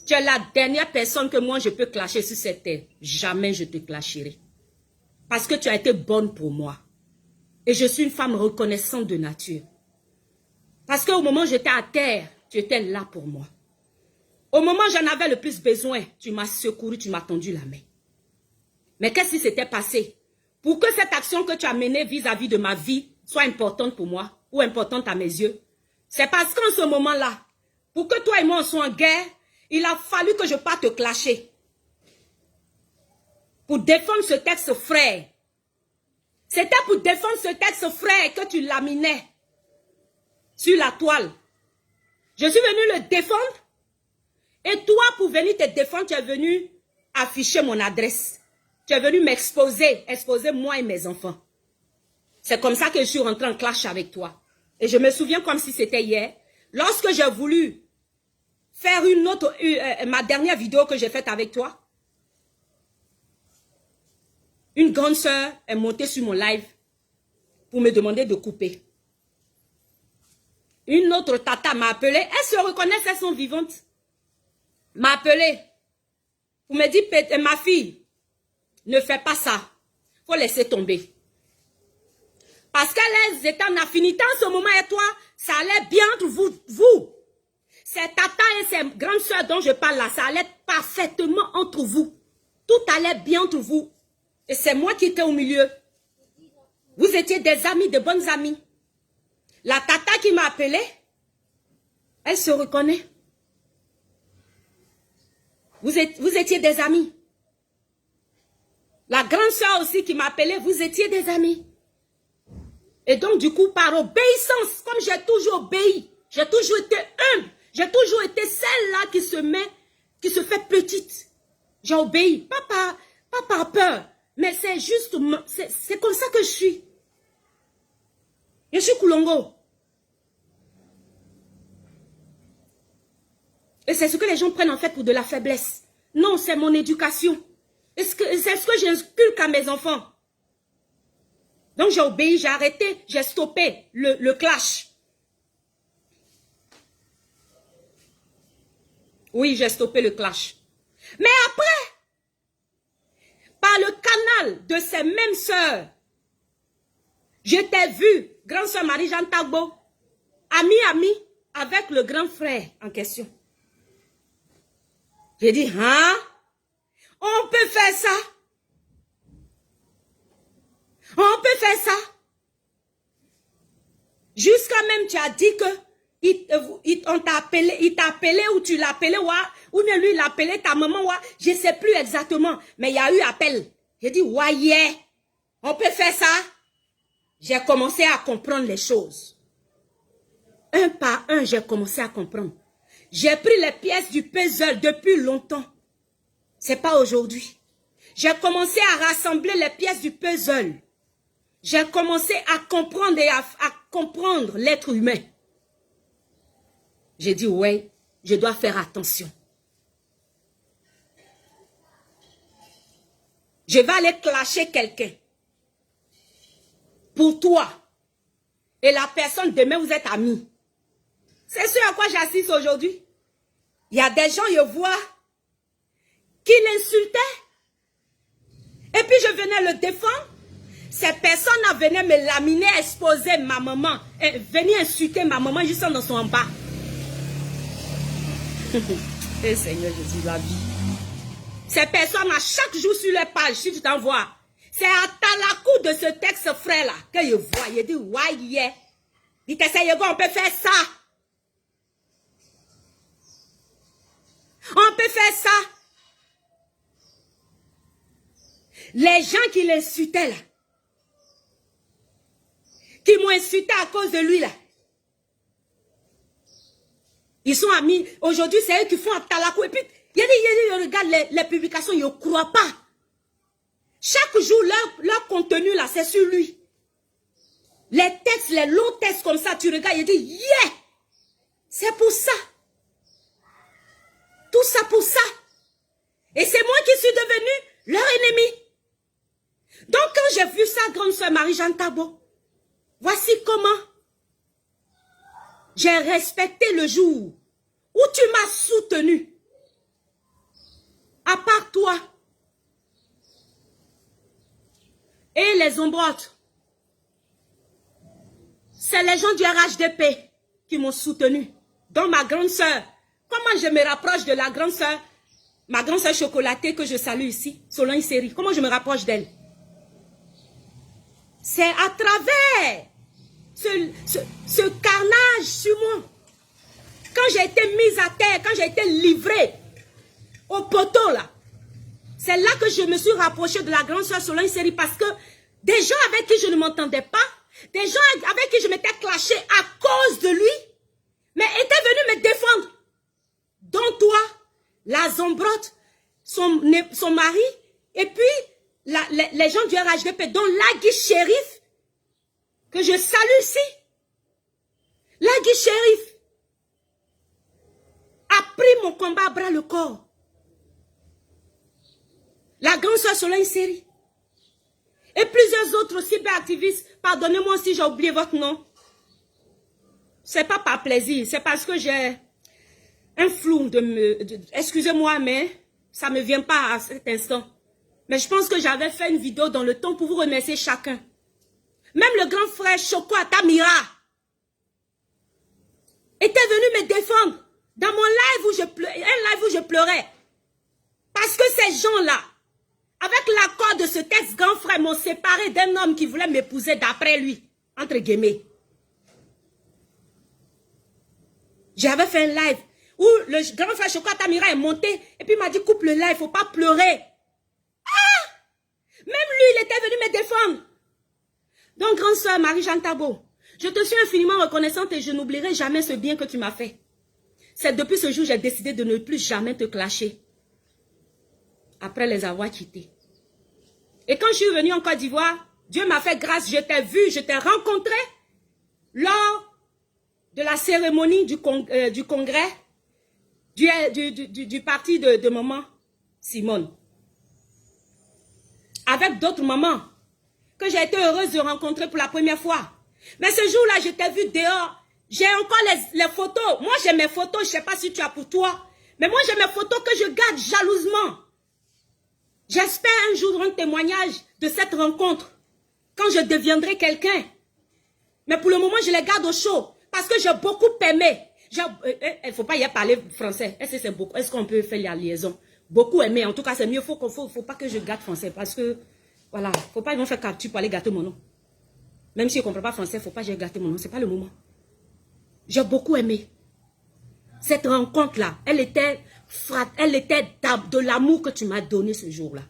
tu es la dernière personne que moi je peux clasher sur cette terre. Jamais je te clasherai. Parce que tu as été bonne pour moi. Et je suis une femme reconnaissante de nature. Parce qu'au moment où j'étais à terre, tu étais là pour moi. Au moment où j'en avais le plus besoin, tu m'as secouru, tu m'as tendu la main. Mais qu'est-ce qui s'était passé? Pour que cette action que tu as menée vis-à-vis de ma vie soit importante pour moi, ou importante à mes yeux, c'est parce qu'en ce moment-là, pour que toi et moi on soit en guerre, il a fallu que je parte te clasher. Pour défendre ce texte frère. C'était pour défendre ce texte frère que tu laminais sur la toile. Je suis venu le défendre. Et toi, pour venir te défendre, tu es venu afficher mon adresse. Tu es venu m'exposer, exposer moi et mes enfants. C'est comme ça que je suis rentré en clash avec toi. Et je me souviens comme si c'était hier, lorsque j'ai voulu faire ma dernière vidéo que j'ai faite avec toi, une grande sœur est montée sur mon live pour me demander de couper. Une autre tata m'a appelé, elles se reconnaissent, elles sont vivantes. M'a appelé pour me dire, ma fille, ne fais pas ça. Il faut laisser tomber. Parce qu'elles étaient en affinité en ce moment et toi, ça allait bien entre vous. Ces tatas et ces grandes sœurs dont je parle là, ça allait parfaitement entre vous. Tout allait bien entre vous. Et c'est moi qui étais au milieu. Vous étiez des amis, de bonnes amies. La tata qui m'a appelé, elle se reconnaît. Vous étiez des amis. La grande sœur aussi qui m'a appelé, vous étiez des amis. Et donc du coup, par obéissance, comme j'ai toujours obéi, j'ai toujours été humble, j'ai toujours été celle-là qui se fait petite. J'ai obéi, pas par peur, mais c'est juste, c'est comme ça que je suis. Je suis Koulongo. Et c'est ce que les gens prennent en fait pour de la faiblesse. Non, c'est mon éducation. C'est ce que j'inculque à mes enfants. Donc j'ai obéi, j'ai arrêté, j'ai stoppé le clash. Oui, j'ai stoppé le clash. Mais après, par le canal de ces mêmes sœurs, je t'ai vu, grande sœur Marie-Jeanne Tagbo, ami, avec le grand frère en question. J'ai dit, hein? On peut faire ça? On peut faire ça? Jusqu'à même tu as dit que on t'a appelé, il t'a appelé ou tu l'as appelé, ou bien lui il a appelé ta maman, je ne sais plus exactement, mais il y a eu appel. J'ai dit, ouais, on peut faire ça? J'ai commencé à comprendre les choses. Un par un, j'ai commencé à comprendre. J'ai pris les pièces du puzzle depuis longtemps. C'est pas aujourd'hui. J'ai commencé à rassembler les pièces du puzzle. J'ai commencé à comprendre et à comprendre l'être humain. J'ai dit, ouais, je dois faire attention. Je vais aller clasher quelqu'un. Pour toi. Et la personne, demain, vous êtes amis. C'est ce à quoi j'assiste aujourd'hui. Il y a des gens, je vois, qui l'insultaient. Et puis je venais le défendre. Ces personnes venaient me laminer, exposer ma maman. Et venir insulter ma maman juste dans son bas. Et Seigneur Jésus, la vie. Ces personnes, à chaque jour sur les pages, si tu t'envoies, c'est à Talakou de ce texte frère-là que je vois. Il dit, ouais, yeah. Il dit, on peut faire ça. On peut faire ça. Les gens qui l'insultaient là, qui m'ont insulté à cause de lui là, ils sont amis. Aujourd'hui, c'est eux qui font un talakou. Et puis, il y a des regarde les publications, ils ne croient pas. Chaque jour, leur contenu là, c'est sur lui. Les textes, les longs textes comme ça, tu regardes, il dit, yeah, c'est pour ça. Tout ça pour ça. Et c'est moi qui suis devenue leur ennemi. Donc quand j'ai vu ça, grande sœur Marie-Jeanne Tagbo, voici comment j'ai respecté le jour où tu m'as soutenu. À part toi. Et les ombrotes. C'est les gens du RHDP qui m'ont soutenu. Donc ma grande sœur. Comment je me rapproche de la grande sœur, ma grande sœur chocolatée que je salue ici, Solange Seri. Comment je me rapproche d'elle? C'est à travers ce carnage sur moi. Quand j'ai été mise à terre, quand j'ai été livrée au poteau là, c'est là que je me suis rapprochée de la grande sœur Solange Seri parce que des gens avec qui je ne m'entendais pas, des gens avec qui je m'étais clashée à cause de lui, mais étaient venus me défendre. Dont toi, la Zombrote, son mari, et puis les gens du RHDP, dont Lagui Shérif, que je salue ici. shérif a pris mon combat à bras le corps. La grande soeur Solange Seri. Et plusieurs autres cyberactivistes. Pardonnez-moi si j'ai oublié votre nom. C'est pas par plaisir, c'est parce que j'ai un flou excusez-moi, mais ça ne me vient pas à cet instant. Mais je pense que j'avais fait une vidéo dans le temps pour vous remercier chacun. Même le grand frère Choko Atamira était venu me défendre dans mon live où je pleurais, un live où je pleurais. Parce que ces gens-là, avec l'accord de ce texte, grand frère m'ont séparé d'un homme qui voulait m'épouser d'après lui, entre guillemets. J'avais fait un live où le grand frère Choko Atamira est monté et puis il m'a dit coupe le live, il ne faut pas pleurer. Ah! Même lui, il était venu me défendre. Donc, grande soeur Marie-Jeanne Tabo, je te suis infiniment reconnaissante et je n'oublierai jamais ce bien que tu m'as fait. C'est depuis ce jour que j'ai décidé de ne plus jamais te clasher. Après les avoir quittés. Et quand je suis venue en Côte d'Ivoire, Dieu m'a fait grâce, je t'ai vu, je t'ai rencontré lors de la cérémonie du congrès du parti de maman Simone. Avec d'autres mamans que j'ai été heureuse de rencontrer pour la première fois. Mais ce jour-là, je t'ai vu dehors. J'ai encore les photos. Moi, j'ai mes photos, je ne sais pas si tu as pour toi. Mais moi, j'ai mes photos que je garde jalousement. J'espère un jour rendre témoignage de cette rencontre. Quand je deviendrai quelqu'un. Mais pour le moment, je les garde au chaud. Parce que j'ai beaucoup aimé. Il ne faut pas y parler français. Est-ce qu'on peut faire la liaison? Beaucoup aimé. En tout cas, c'est mieux. Faut pas que je gâte français. Parce que, voilà, faut pas ils vont faire capture pour aller gâter mon nom. Même si je ne comprends pas français, il ne faut pas que je gâte mon nom. Ce n'est pas le moment. J'ai beaucoup aimé. Cette rencontre-là, elle était de l'amour que tu m'as donné ce jour-là.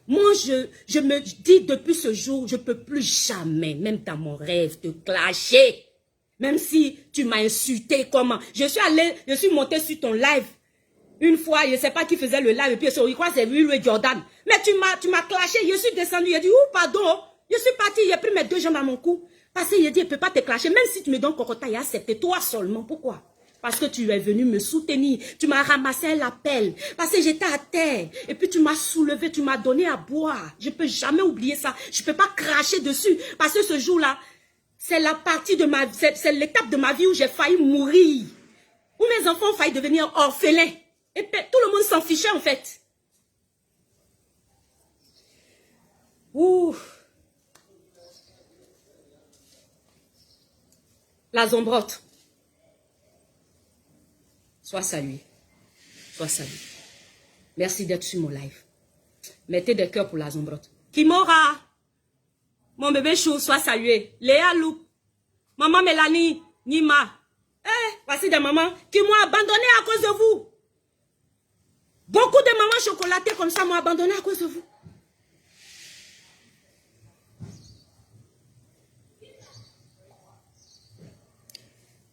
Moi, je me dis depuis ce jour, je ne peux plus jamais, même dans mon rêve, te clasher. Même si tu m'as insulté, comment. Je suis montée sur ton live. Une fois, je ne sais pas qui faisait le live, et puis je crois que c'est lui, Jordan. Mais tu m'as clashé, je suis descendu, il a dit, oh pardon, je suis parti, il a pris mes deux jambes à mon cou. Parce qu'il a dit, il ne peut pas te clasher, même si tu me donnes Kokota, il a accepté, toi seulement. Pourquoi? Parce que tu es venu me soutenir, tu m'as ramassé un appel, parce que j'étais à terre, et puis tu m'as soulevé, tu m'as donné à boire. Je ne peux jamais oublier ça, je ne peux pas cracher dessus, parce que ce jour-là, c'est la partie de ma vie, c'est l'étape de ma vie où j'ai failli mourir, où mes enfants ont failli devenir orphelins, et puis, tout le monde s'en fichait en fait. Ouh. La Zombrotte. Sois salué. Sois salué. Merci d'être sur mon live. Mettez des cœurs pour la Zombrotte. Kimora. Mon bébé chou, sois salué. Léa Loup. Maman Mélanie. Nima. Voici des mamans qui m'ont abandonné à cause de vous. Beaucoup de mamans chocolatées comme ça m'ont abandonné à cause de vous.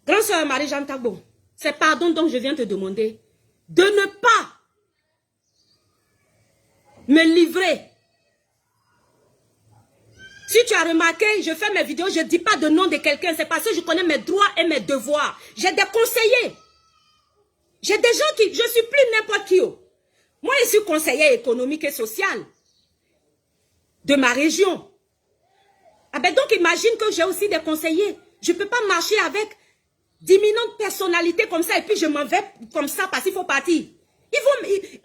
Grand soeur Marie-Jeanne Tagbo, c'est pardon dont je viens te demander de ne pas me livrer. Si tu as remarqué, je fais mes vidéos, je ne dis pas de nom de quelqu'un, c'est parce que je connais mes droits et mes devoirs. J'ai des conseillers. J'ai des gens qui, je suis plus n'importe qui. Moi, je suis conseillère économique et sociale de ma région. Ah ben donc, imagine que j'ai aussi des conseillers. Je ne peux pas marcher avec d'imminentes personnalités comme ça et puis je m'en vais comme ça parce qu'il faut partir. Ils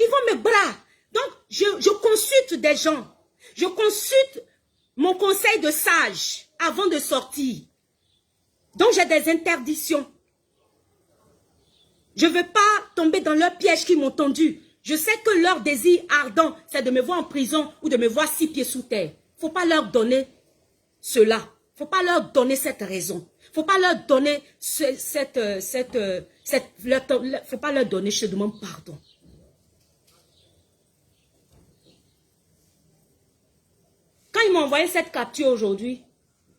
vont me bras. Donc, je consulte des gens. Je consulte mon conseil de sage avant de sortir. Donc, j'ai des interdictions. Je ne veux pas tomber dans leur piège qu'ils m'ont tendu. Je sais que leur désir ardent, c'est de me voir en prison ou de me voir 6 pieds sous terre. Il ne faut pas leur donner cela. Il ne faut pas leur donner cette raison. Il ne faut pas leur donner faut pas leur donner, je te demande pardon. Quand ils m'ont envoyé cette capture aujourd'hui,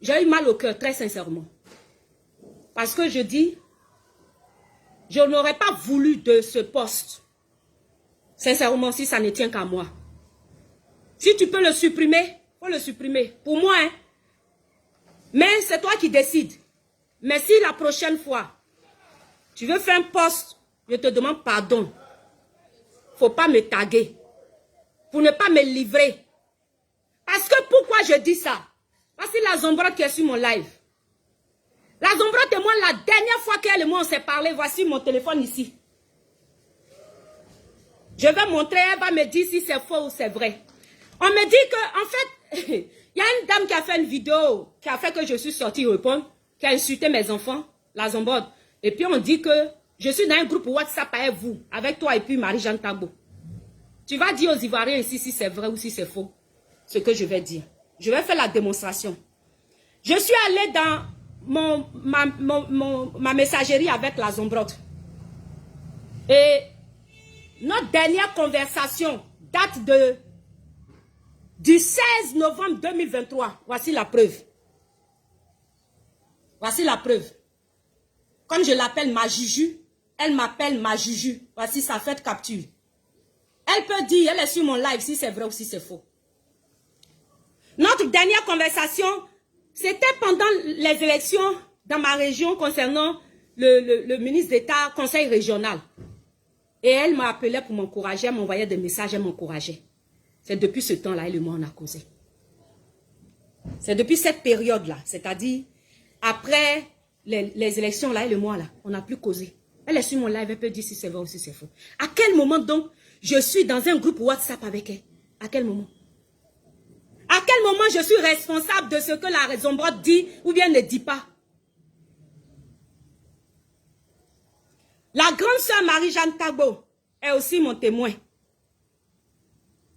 j'ai eu mal au cœur, très sincèrement. Parce que je dis, je n'aurais pas voulu de ce poste. Sincèrement, si ça ne tient qu'à moi. Si tu peux le supprimer, il faut le supprimer. Pour moi, hein. Mais c'est toi qui décides. Mais si la prochaine fois, Tu veux faire un post, je te demande pardon. Faut pas me taguer. Pour ne pas me livrer. Parce que pourquoi je dis ça? Voici la Zombrote qui est sur mon live. La Zombrote et moi, la dernière fois qu'elle et moi on s'est parlé, voici mon téléphone ici. Je vais montrer, elle va me dire si c'est faux ou c'est vrai. On me dit que, en fait, il y a une dame qui a fait une vidéo, qui a fait que je suis sortie répondre, qui a insulté mes enfants, la Zombrote. Et puis on dit que je suis dans un groupe WhatsApp avec vous, avec toi et puis Marie-Jeanne Tagbo. Tu vas dire aux Ivoiriens ici si c'est vrai ou si c'est faux. Ce que je vais dire. Je vais faire la démonstration. Je suis allée dans ma messagerie avec la Zombrote. Et notre dernière conversation date du 16 novembre 2023. Voici la preuve. Voici la preuve. Comme je l'appelle ma Juju, elle m'appelle ma Juju. Voici sa fête capture. Elle peut dire, elle est sur mon live si c'est vrai ou si c'est faux. Notre dernière conversation, c'était pendant les élections dans ma région concernant le ministre d'État, conseil régional. Et elle m'a appelé pour m'encourager, elle m'envoyait des messages, elle m'encourageait. C'est depuis ce temps-là, elle et moi, on a causé. C'est depuis cette période-là, c'est-à-dire après les élections, là, elle et moi, là, on n'a plus causé. Elle est sur mon live, elle peut dire si c'est vrai ou si c'est faux. À quel moment donc je suis dans un groupe WhatsApp avec elle? À quel moment? À quel moment je suis responsable de ce que la Zombrote dit ou bien ne dit pas? La grande sœur Marie-Jeanne Tagbo est aussi mon témoin.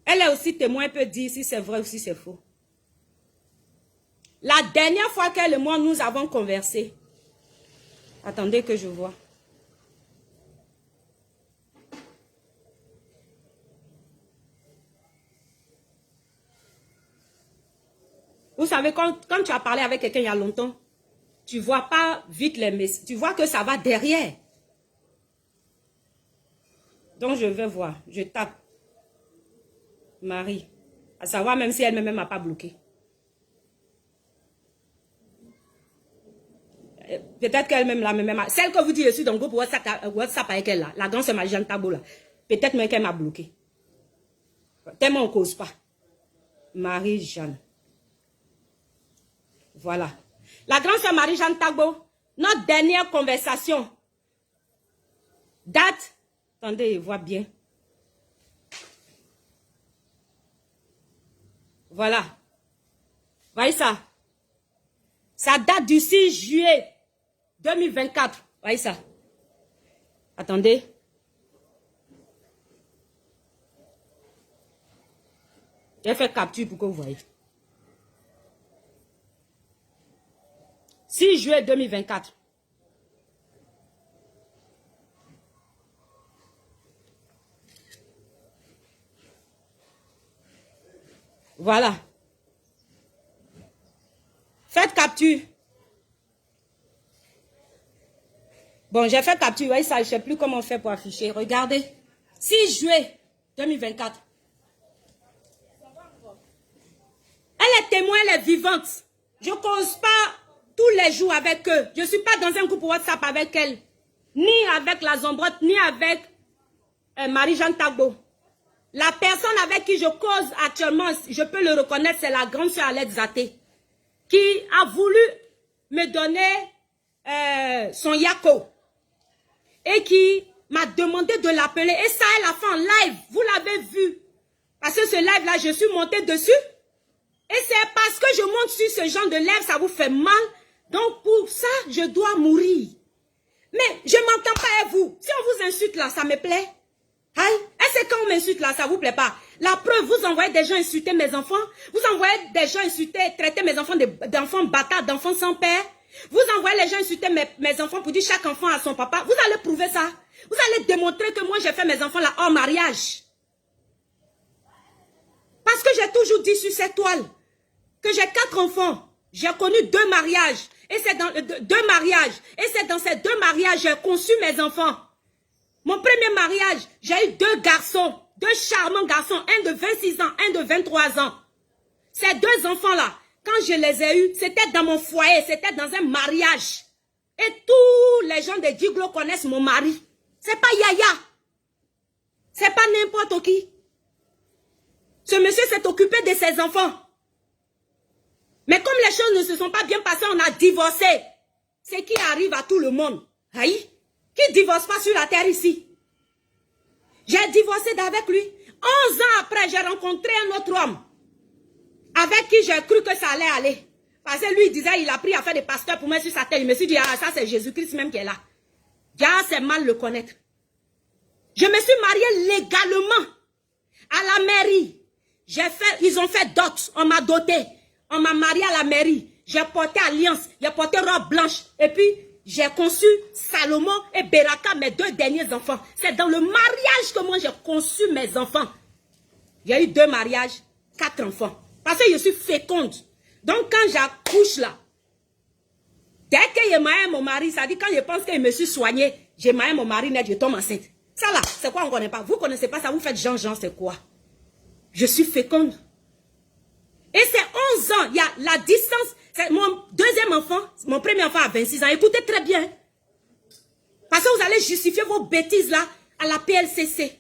Elle est aussi témoin, elle peut dire si c'est vrai ou si c'est faux. La dernière fois qu'elle et moi nous avons conversé, attendez que je vois. Vous savez, quand tu as parlé avec quelqu'un il y a longtemps, tu ne vois pas vite les messages. Tu vois que ça va derrière. Donc, je vais voir. Je tape. Marie. À savoir même si elle-même n'a pas bloqué. Peut-être qu'elle-même la même. Celle que vous dites, je suis dans le groupe WhatsApp avec elle là. La grande sœur Marie-Jeanne Tagbo là. Peut-être même qu'elle m'a bloqué. Tellement on ne cause pas. Marie-Jeanne. Voilà. La grande sœur Marie-Jeanne Tagbo, notre dernière conversation date, attendez, voit bien. Voilà. Voyez ça. Ça date du 6 juillet 2024. Voyez ça. Attendez. J'ai fait capture pour que vous voyez. 6 juillet 2024. Voilà. Faites capture. Bon, j'ai fait capture. Voyez ça, je ne sais plus comment on fait pour afficher. Regardez. 6 juillet 2024. Elle est témoin, elle est vivante. Je ne cause pas tous les jours avec eux. Je ne suis pas dans un groupe WhatsApp avec elle. Ni avec la Zombrote, ni avec Marie-Jeanne Tagbo. La personne avec qui je cause actuellement, je peux le reconnaître, c'est la grande sœur Alette Zaté, qui a voulu me donner son yako et qui m'a demandé de l'appeler. Et ça, elle a fait en live. Vous l'avez vu. Parce que ce live-là, je suis montée dessus. Et c'est parce que je monte sur ce genre de live, ça vous fait mal. Donc pour ça, je dois mourir. Mais je ne m'entends pas avec vous. Si on vous insulte là, ça me plaît. Aïe, est-ce que quand on m'insulte là, ça vous plaît pas? La preuve, vous envoyez des gens insulter mes enfants. Vous envoyez des gens insulter, traiter mes enfants d'enfants bâtards, d'enfants sans père. Vous envoyez les gens insulter mes enfants pour dire chaque enfant a son papa. Vous allez prouver ça. Vous allez démontrer que moi j'ai fait mes enfants là hors mariage. Parce que j'ai toujours dit sur cette toile que j'ai 4 enfants. J'ai connu 2 mariages. Et c'est dans 2 mariages. Et c'est dans ces 2 mariages j'ai conçu mes enfants. Mon premier mariage, j'ai eu 2 garçons. 2 charmants garçons. Un de 26 ans, un de 23 ans. Ces 2 enfants-là, quand je les ai eus, c'était dans mon foyer. C'était dans un mariage. Et tous tous les gens de Djiglo connaissent mon mari. C'est pas Yaya. C'est pas n'importe qui. Ce monsieur s'est occupé de ses enfants. Mais comme les choses ne se sont pas bien passées, on a divorcé. C'est qui arrive à tout le monde. Aïe. Qui divorce pas sur la terre ici? J'ai divorcé d'avec lui. 11 ans après, j'ai rencontré un autre homme. Avec qui j'ai cru que ça allait aller. Parce que lui, il disait, il a pris à faire des pasteurs pour mettre sur sa tête. Je me suis dit, ah, ça c'est Jésus-Christ même qui est là. Ah, c'est mal le connaître. Je me suis mariée légalement. À la mairie. Ils ont fait dot. On m'a doté. On m'a mariée à la mairie. J'ai porté alliance. J'ai porté robe blanche. Et puis, j'ai conçu Salomon et Beraka, mes 2 derniers enfants. C'est dans le mariage que moi j'ai conçu mes enfants. J'ai eu 2 mariages, 4 enfants. Parce que je suis féconde. Donc quand j'accouche là, dès que je maille mon mari, ça dit quand je pense que je me suis soignée, je maille mon mari net, je tombe enceinte. Ça là, c'est quoi on ne connaît pas? Vous ne connaissez pas ça, vous faites Jean, c'est quoi? Je suis féconde. Et c'est 11 ans, il y a la distance. Mon deuxième enfant, mon premier enfant a 26 ans. Écoutez très bien. Parce que vous allez justifier vos bêtises là à la PLCC.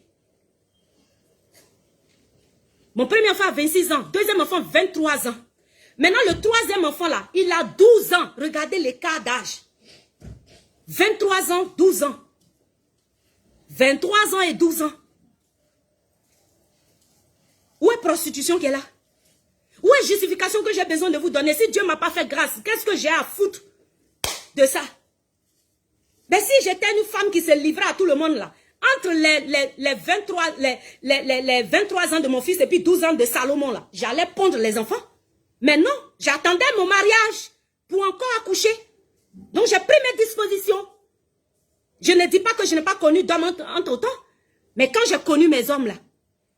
Mon premier enfant a 26 ans. Deuxième enfant, 23 ans. Maintenant, le troisième enfant là, il a 12 ans. Regardez l'écart d'âge. 23 ans, 12 ans. 23 ans et 12 ans. Où est prostitution qui est là? Où est justification que j'ai besoin de vous donner? Si Dieu ne m'a pas fait grâce, qu'est-ce que j'ai à foutre de ça? Mais si j'étais une femme qui se livrait à tout le monde là, entre les 23 ans de mon fils et puis 12 ans de Salomon là, j'allais pondre les enfants. Mais non, j'attendais mon mariage pour encore accoucher. Donc j'ai pris mes dispositions. Je ne dis pas que je n'ai pas connu d'homme entre-temps. Mais quand j'ai connu mes hommes là,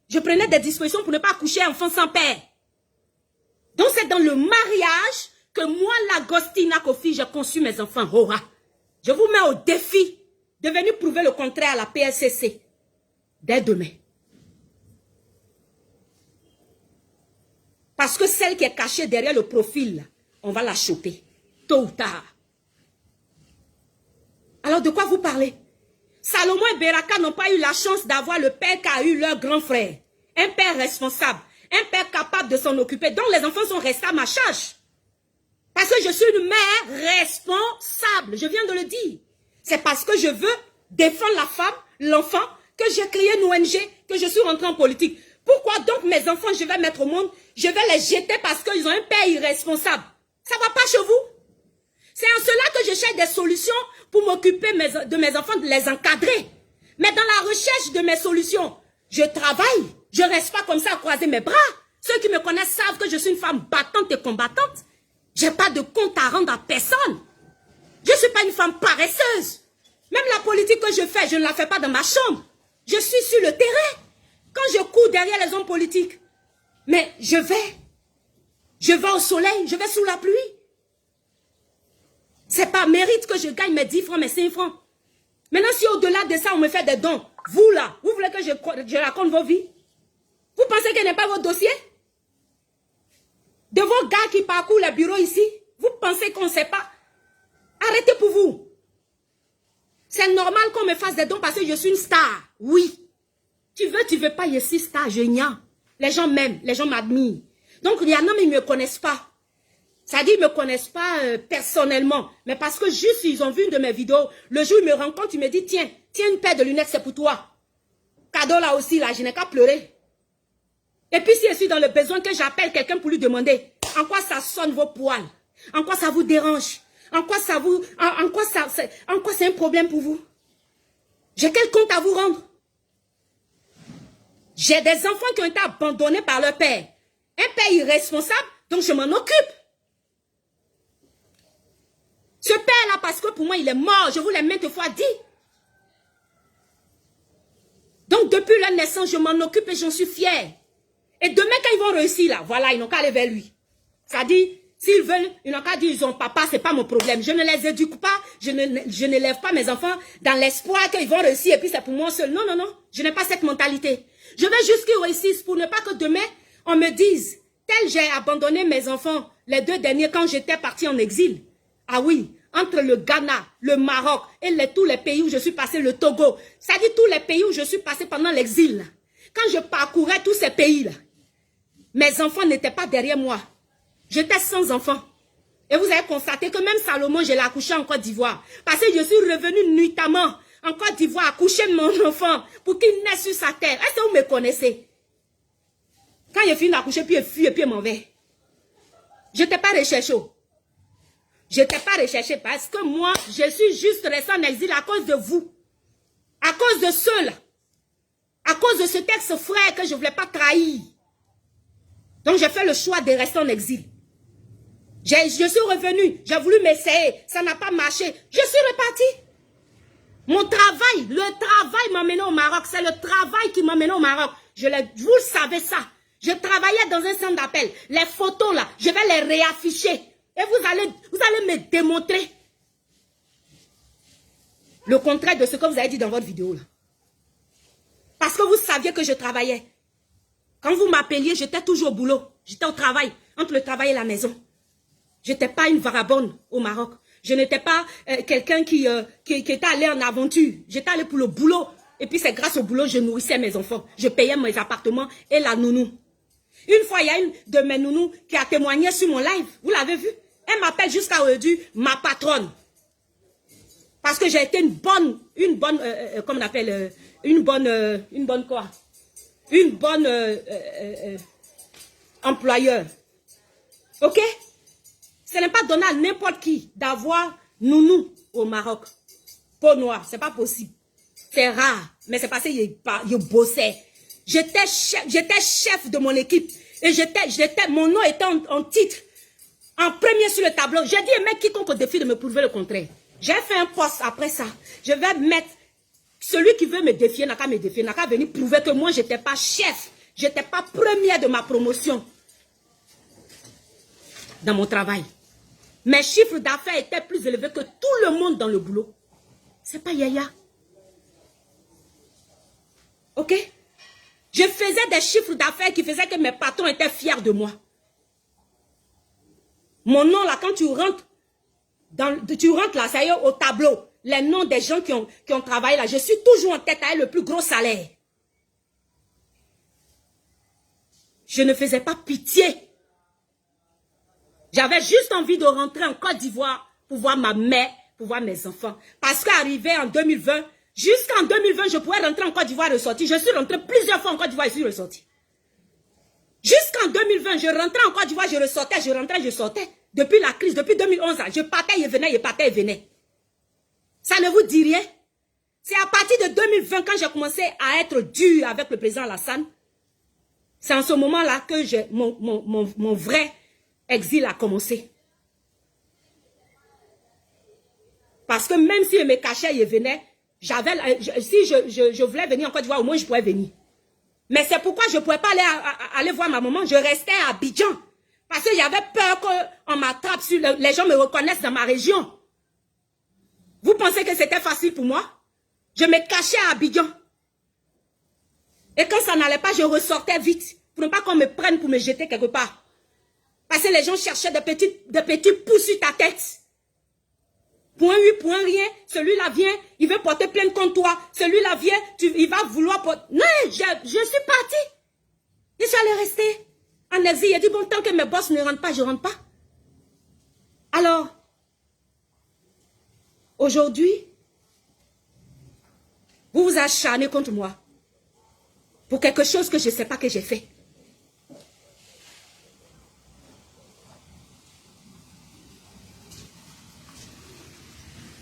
je prenais des dispositions pour ne pas accoucher enfant sans père. Donc c'est dans le mariage que moi, l'Agostina Kofi, j'ai conçu mes enfants. Hora. Je vous mets au défi de venir prouver le contraire à la PLCC. Dès demain. Parce que celle qui est cachée derrière le profil, là, on va la choper. Tôt ou tard. Alors de quoi vous parlez? Salomon et Beraka n'ont pas eu la chance d'avoir le père qu'a eu leur grand frère. Un père responsable. Un père capable de s'en occuper. Donc les enfants sont restés à ma charge. Parce que je suis une mère responsable. Je viens de le dire. C'est parce que je veux défendre la femme, l'enfant, que j'ai créé une ONG, que je suis rentrée en politique. Pourquoi donc mes enfants, je vais mettre au monde, je vais les jeter parce qu'ils ont un père irresponsable? Ça ne va pas chez vous? C'est en cela que je cherche des solutions pour m'occuper de mes enfants, de les encadrer. Mais dans la recherche de mes solutions, je travaille. Je ne reste pas comme ça à croiser mes bras. Ceux qui me connaissent savent que je suis une femme battante et combattante. Je n'ai pas de compte à rendre à personne. Je ne suis pas une femme paresseuse. Même la politique que je fais, je ne la fais pas dans ma chambre. Je suis sur le terrain. Quand je cours derrière les hommes politiques, mais je vais au soleil, je vais sous la pluie. C'est pas mérite que je gagne mes 10 francs, mes 5 francs. Maintenant, si au-delà de ça, on me fait des dons, vous là, vous voulez que je raconte vos vies? Vous pensez que n'est pas votre dossier? De vos gars qui parcourent les bureaux ici, vous pensez qu'on ne sait pas? Arrêtez pour vous. C'est normal qu'on me fasse des dons parce que je suis une star. Oui. Tu veux pas, je suis star, génial. Les gens m'aiment, les gens m'admirent. Donc, il y en a, mais ils ne me connaissent pas. Ça dit, ils ne me connaissent pas personnellement. Mais parce que juste, ils ont vu une de mes vidéos. Le jour où ils me rencontrent, ils me disent, tiens une paire de lunettes, c'est pour toi. Cadeau là aussi, là, je n'ai qu'à pleurer. Et puis, si je suis dans le besoin que j'appelle quelqu'un pour lui demander, en quoi ça sonne vos poils? En quoi ça vous dérange? En quoi c'est un problème pour vous? J'ai quel compte à vous rendre? J'ai des enfants qui ont été abandonnés par leur père. Un père irresponsable, donc je m'en occupe. Ce père-là, parce que pour moi, il est mort. Je vous l'ai maintes fois dit. Donc, depuis leur naissance, je m'en occupe et j'en suis fière. Et demain, quand ils vont réussir là, voilà, ils n'ont qu'à aller vers lui. Ça dit, s'ils veulent, ils n'ont qu'à dire, ils ont papa, c'est pas mon problème. Je ne les éduque pas, je n'élève pas mes enfants dans l'espoir qu'ils vont réussir et puis c'est pour moi seul. Non, non, non, je n'ai pas cette mentalité. Je veux juste qu'ils réussissent pour ne pas que demain, on me dise, tel j'ai abandonné mes enfants, les 2 derniers, quand j'étais parti en exil. Ah oui, entre le Ghana, le Maroc et tous les pays où je suis passé, le Togo. Ça dit tous les pays où je suis passé pendant l'exil. Quand je parcourais tous ces pays-là, mes enfants n'étaient pas derrière moi. J'étais sans enfants. Et vous avez constaté que même Salomon, je l'ai accouché en Côte d'Ivoire. Parce que je suis revenu nuitamment en Côte d'Ivoire accoucher de mon enfant pour qu'il naisse sur sa terre. Est-ce que vous me connaissez? Quand il finit d'accoucher, puis il fuit et puis il m'en va. Je n'étais pas recherché. Je n'étais pas recherché parce que moi, je suis juste resté en exil à cause de vous. À cause de ceux-là. À cause de ce texte frère que je ne voulais pas trahir. Donc j'ai fait le choix de rester en exil. Je suis revenu, j'ai voulu m'essayer, ça n'a pas marché. Je suis reparti. Mon travail, le travail m'a mené au Maroc. C'est le travail qui m'a mené au Maroc. Vous le savez ça. Je travaillais dans un centre d'appel. Les photos là, je vais les réafficher. Et vous allez me démontrer le contraire de ce que vous avez dit dans votre vidéo là. Parce que vous saviez que je travaillais. Quand vous m'appeliez, j'étais toujours au boulot. J'étais au travail, entre le travail et la maison. Je n'étais pas une vagabonde au Maroc. Je n'étais pas quelqu'un qui était allé en aventure. J'étais allé pour le boulot. Et puis c'est grâce au boulot que je nourrissais mes enfants. Je payais mes appartements et la nounou. Une fois, il y a une de mes nounous qui a témoigné sur mon live. Vous l'avez vu? Elle m'appelle jusqu'à aujourd'hui ma patronne. Parce que j'ai été une bonne comment on appelle, une bonne quoi? Une bonne employeur. Ok? Ce n'est pas donné à n'importe qui d'avoir nounou au Maroc. Peau noire, c'est pas possible. C'est rare. Mais c'est parce que je bossais. J'étais chef de mon équipe. Et mon nom était en titre. En premier sur le tableau. J'ai dit, mec, quiconque au défi de me prouver le contraire. J'ai fait un poste après ça. Je vais mettre celui qui veut me défier, n'a qu'à me défier, n'a qu'à venir prouver que moi, je n'étais pas chef. Je n'étais pas première de ma promotion. Dans mon travail. Mes chiffres d'affaires étaient plus élevés que tout le monde dans le boulot. C'est pas Yaya. Ok? Je faisais des chiffres d'affaires qui faisaient que mes patrons étaient fiers de moi. Mon nom là, quand tu rentres là, ça y est, au tableau, les noms des gens qui ont travaillé là, je suis toujours en tête avec le plus gros salaire. Je ne faisais pas pitié. J'avais juste envie de rentrer en Côte d'Ivoire pour voir ma mère, pour voir mes enfants. Parce qu'arrivé en 2020, jusqu'en 2020, je pouvais rentrer en Côte d'Ivoire et ressortir. Je suis rentré plusieurs fois en Côte d'Ivoire et je suis ressorti. Jusqu'en 2020, je rentrais en Côte d'Ivoire, je ressortais, je rentrais, je sortais. Depuis la crise, depuis 2011, je partais et venais, je partais et venais. Ça ne vous dit rien? C'est à partir de 2020, quand j'ai commencé à être dur avec le président Alassane, c'est en ce moment-là que mon vrai exil a commencé. Parce que même si je me cachais, je venais, si je voulais venir en Côte d'Ivoire, au moins je pouvais venir. Mais c'est pourquoi je ne pouvais pas aller voir ma maman. Je restais à Abidjan. Parce que j'avais peur qu'on m'attrape, les gens me reconnaissent dans ma région. Vous pensez que c'était facile pour moi? Je me cachais à Abidjan. Et quand ça n'allait pas, je ressortais vite. Pour ne pas qu'on me prenne pour me jeter quelque part. Parce que les gens cherchaient des petits pouces sur ta tête. Point oui, point rien. Celui-là vient, il veut porter plainte contre toi. Celui-là vient, il va vouloir porter... Non, je suis partie. Et je suis allée rester en exil. Il a dit, bon, tant que mes boss ne rentrent pas, je ne rentre pas. Alors, aujourd'hui, vous vous acharnez contre moi. Pour quelque chose que je ne sais pas que j'ai fait.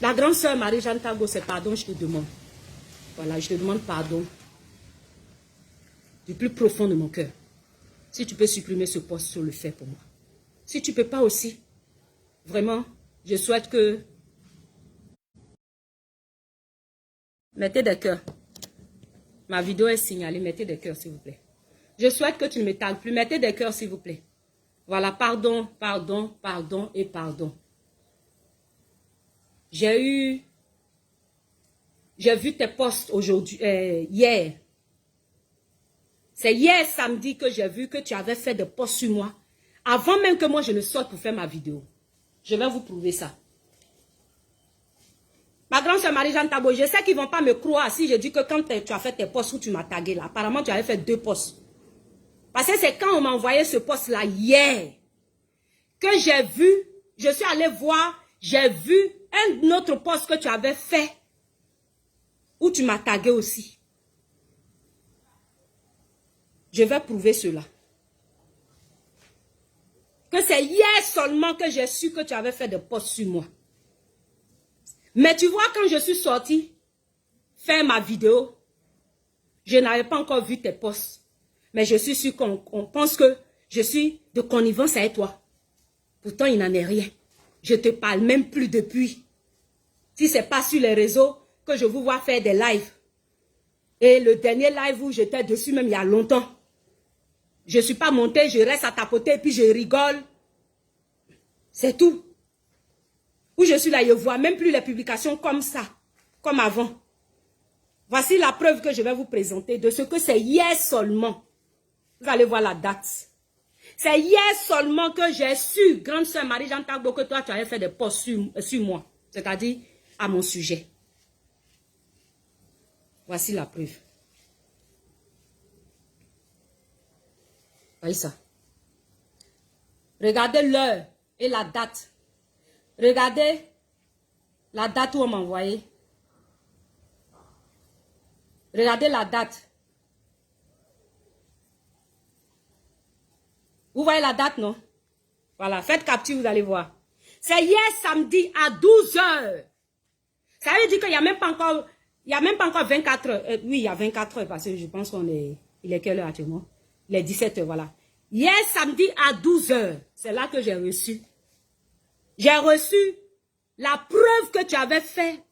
La grande sœur Marie-Jeanne Tago, c'est pardon, je te demande. Voilà, je te demande pardon. Du plus profond de mon cœur. Si tu peux supprimer ce post sur le fait pour moi. Si tu ne peux pas aussi, vraiment, je souhaite que... Mettez des cœurs. Ma vidéo est signalée, mettez des cœurs s'il vous plaît. Je souhaite que tu ne me tagues plus, mettez des cœurs s'il vous plaît. Voilà, pardon, pardon, pardon et pardon. J'ai vu tes posts aujourd'hui, hier. C'est hier samedi que j'ai vu que tu avais fait des posts sur moi. Avant même que moi je ne sorte pour faire ma vidéo. Je vais vous prouver ça. La grande sœur Marie-Jeanne Tabo, je sais qu'ils ne vont pas me croire si je dis que quand tu as fait tes posts où tu m'as tagué là, apparemment tu avais fait 2 posts. Parce que c'est quand on m'a envoyé ce post là hier que j'ai vu, je suis allée voir, j'ai vu un autre post que tu avais fait où tu m'as tagué aussi. Je vais prouver cela. Que c'est hier seulement que j'ai su que tu avais fait des posts sur moi. Mais tu vois, quand je suis sortie faire ma vidéo, je n'avais pas encore vu tes posts. Mais je suis sûre qu'on pense que je suis de connivence avec toi. Pourtant, il n'en est rien. Je ne te parle même plus depuis. Si ce n'est pas sur les réseaux que je vous vois faire des lives. Et le dernier live où j'étais dessus, même il y a longtemps. Je ne suis pas montée, je reste à tapoter et puis je rigole. C'est tout. Où je suis là, je ne vois même plus les publications comme ça, comme avant. Voici la preuve que je vais vous présenter de ce que c'est hier seulement. Vous allez voir la date. C'est hier seulement que j'ai su, grande sœur Marie-Jeanne Tagbo, que toi tu avais fait des posts sur moi. C'est-à-dire à mon sujet. Voici la preuve. Voyez ça. Regardez l'heure et la date. Regardez la date où on m'a envoyé. Regardez la date. Vous voyez la date, non? Voilà, faites capture, vous allez voir. C'est hier samedi à 12 h. Ça veut dire qu'il n'y a même pas encore, 24 heures. Oui, il y a 24 heures parce que je pense qu'on est, il est quelle heure actuellement? Il est 17 h, voilà. Hier samedi à 12 h, c'est là que j'ai reçu. J'ai reçu la preuve que tu avais fait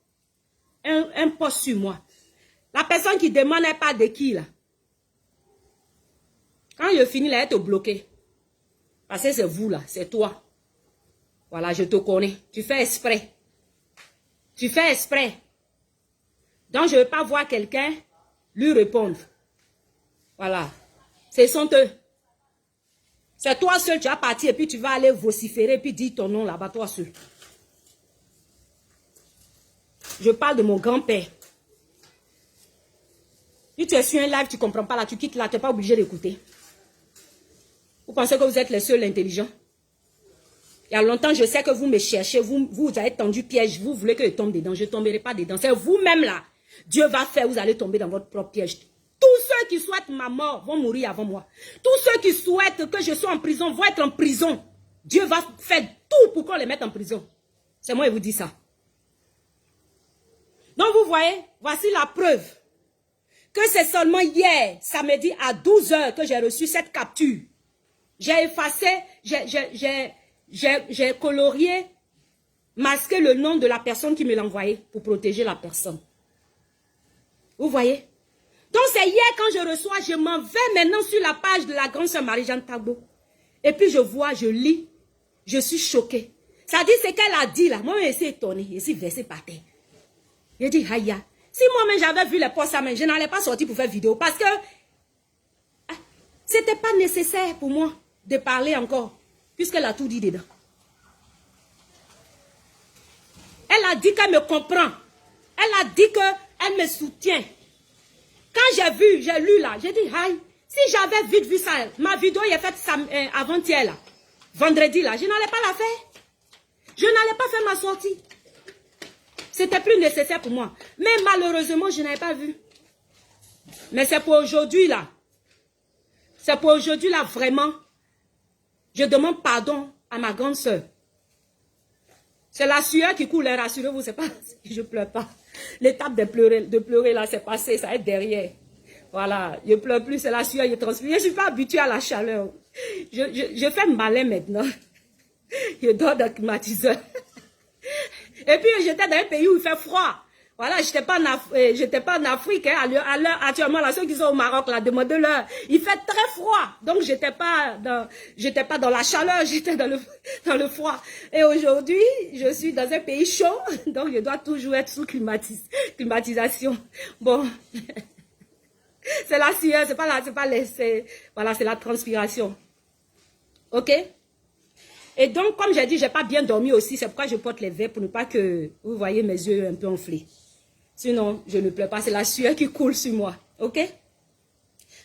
un post sur moi. La personne qui demande n'est pas de qui, là. Quand je finis, là, elle te bloquer. Parce que c'est vous, là, c'est toi. Voilà, je te connais. Tu fais exprès. Tu fais exprès. Donc, je ne veux pas voir quelqu'un lui répondre. Voilà. Ce sont eux. C'est toi seul, tu vas partir et puis tu vas aller vociférer puis dire ton nom là-bas, toi seul. Je parle de mon grand-père. Si tu es sur un live, tu ne comprends pas là, tu quittes là, tu n'es pas obligé d'écouter. Vous pensez que vous êtes les seuls intelligents? Il y a longtemps, je sais que vous me cherchez, vous avez tendu piège, vous voulez que je tombe dedans, je ne tomberai pas dedans. C'est vous-même là. Dieu va faire, vous allez tomber dans votre propre piège. Tous ceux qui souhaitent ma mort vont mourir avant moi. Tous ceux qui souhaitent que je sois en prison vont être en prison. Dieu va faire tout pour qu'on les mette en prison. C'est moi qui vous dis ça. Donc vous voyez, voici la preuve. Que c'est seulement hier, samedi à 12 h que j'ai reçu cette capture. J'ai effacé, j'ai colorié, masqué le nom de la personne qui me l'a envoyé pour protéger la personne. Vous voyez? Donc c'est hier quand je reçois, je m'en vais maintenant sur la page de la grande sœur Marie-Jeanne Tagbo. Et puis je vois, je lis, je suis choquée. Ça dit ce qu'elle a dit là. Moi, je suis étonnée, je suis versée par terre. Je dis, aïe, si moi-même j'avais vu les posts, je n'allais pas sortir pour faire vidéo parce que c'était pas nécessaire pour moi de parler encore, puisqu'elle a tout dit dedans. Elle a dit qu'elle me comprend. Elle a dit qu'elle me soutient. Quand j'ai vu, j'ai lu là, j'ai dit, aïe, si j'avais vite vu ça, ma vidéo est faite avant-hier là, vendredi là, je n'allais pas la faire. Je n'allais pas faire ma sortie. C'était plus nécessaire pour moi. Mais malheureusement, je n'avais pas vu. Mais c'est pour aujourd'hui là. C'est pour aujourd'hui là, vraiment. Je demande pardon à ma grande soeur. C'est la sueur qui coule, rassurez-vous, c'est pas, je pleure pas. L'étape de pleurer là, c'est passé, ça est derrière. Voilà, je pleure plus, c'est la sueur, je transpire. Je ne suis pas habituée à la chaleur. Je fais malin maintenant. Je dors dans le climatiseur. Et puis j'étais dans un pays où il fait froid. Voilà, j'étais pas en Afrique. Hein. Actuellement, là, ceux qui sont au Maroc, là, demandez-leur. Il fait très froid. Donc, j'étais pas dans la chaleur, j'étais dans le froid. Et aujourd'hui, je suis dans un pays chaud. Donc, je dois toujours être sous climatisation. Bon. C'est la sueur, voilà, c'est la transpiration. OK? Et donc, comme j'ai dit, je n'ai pas bien dormi aussi. C'est pourquoi je porte les verres pour ne pas que vous voyez mes yeux un peu enflés. Sinon, je ne pleure pas. C'est la sueur qui coule sur moi. OK?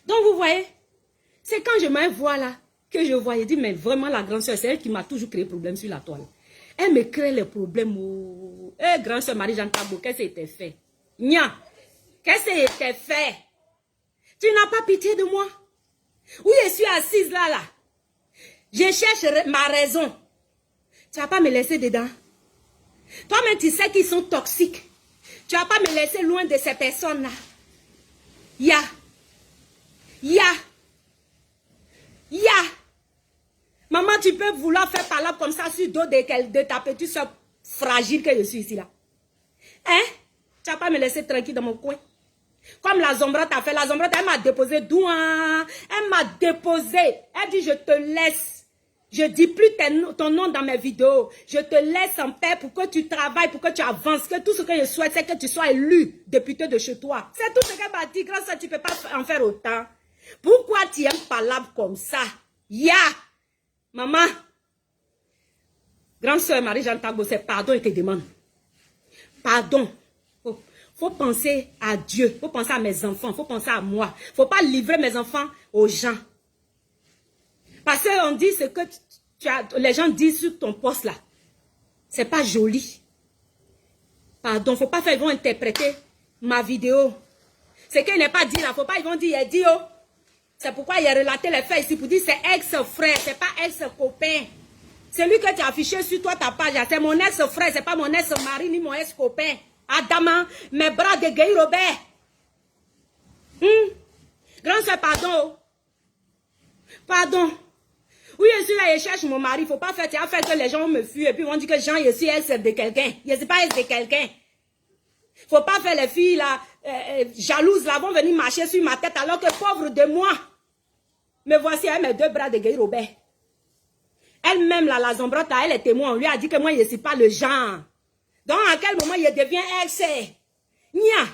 Donc, vous voyez, c'est quand je me vois là que je vois. Je dis, mais vraiment, la grande soeur, c'est elle qui m'a toujours créé problème sur la toile. Elle me crée les problèmes. Oh. Eh, grande soeur Marie-Jeanne Tabo, qu'est-ce qui était fait? Nya, qu'est-ce qui était fait? Tu n'as pas pitié de moi? Où je suis assise là. Je cherche ma raison. Tu vas pas me laisser dedans. Toi-même, tu sais qu'ils sont toxiques. Tu vas pas me laisser loin de ces personnes-là. Ya. Maman, tu peux vouloir faire parler comme ça sur le dos de ta petite soeur fragile que je suis ici là. Hein? Tu vas pas me laisser tranquille dans mon coin. Comme la Zombra t'a fait. La Zombra, elle m'a déposé douin. Elle m'a déposé. Elle dit, je te laisse. Je dis plus ton nom dans mes vidéos. Je te laisse en paix pour que tu travailles, pour que tu avances. Que tout ce que je souhaite, c'est que tu sois élu député de chez toi. C'est tout ce qu'elle m'a dit. Grâce à ça, tu ne peux pas en faire autant. Pourquoi tu aimes parler comme ça? Ya! Maman. Grande soeur Marie-Jeanne Tabo, c'est pardon et te demande. Pardon. Faut penser à Dieu. Faut penser à mes enfants. Faut penser à moi. Faut pas livrer mes enfants aux gens. Parce qu'on dit ce que les gens disent sur ton poste là. C'est pas joli. Pardon, faut pas faire, ils vont interpréter ma vidéo. Ce qu'il n'est pas dit là, faut pas, ils vont dire, il dit, oh. C'est pourquoi il a relaté les faits ici pour dire c'est ex-frère, c'est pas ex-copain. Celui que tu as affiché sur toi, ta page, c'est mon ex-frère, c'est pas mon ex-mari ni mon ex-copain. Adama, mes bras de Guy Robert. Grand soeur, pardon. Pardon. Oui, je suis là, je cherche mon mari. Il ne faut pas faire, tu as fait que les gens me fuient et puis on dit que Jean, je suis ex de quelqu'un. Je ne suis pas ex de quelqu'un. Il ne faut pas faire les filles là, jalouses là, vont venir marcher sur ma tête alors que pauvre de moi. Me voici avec mes deux bras de Guy Robert. Elle-même, là, la Zombrota, elle est témoin. On lui a dit que moi, je ne suis pas le genre. Donc, à quel moment il devient ex? Nia,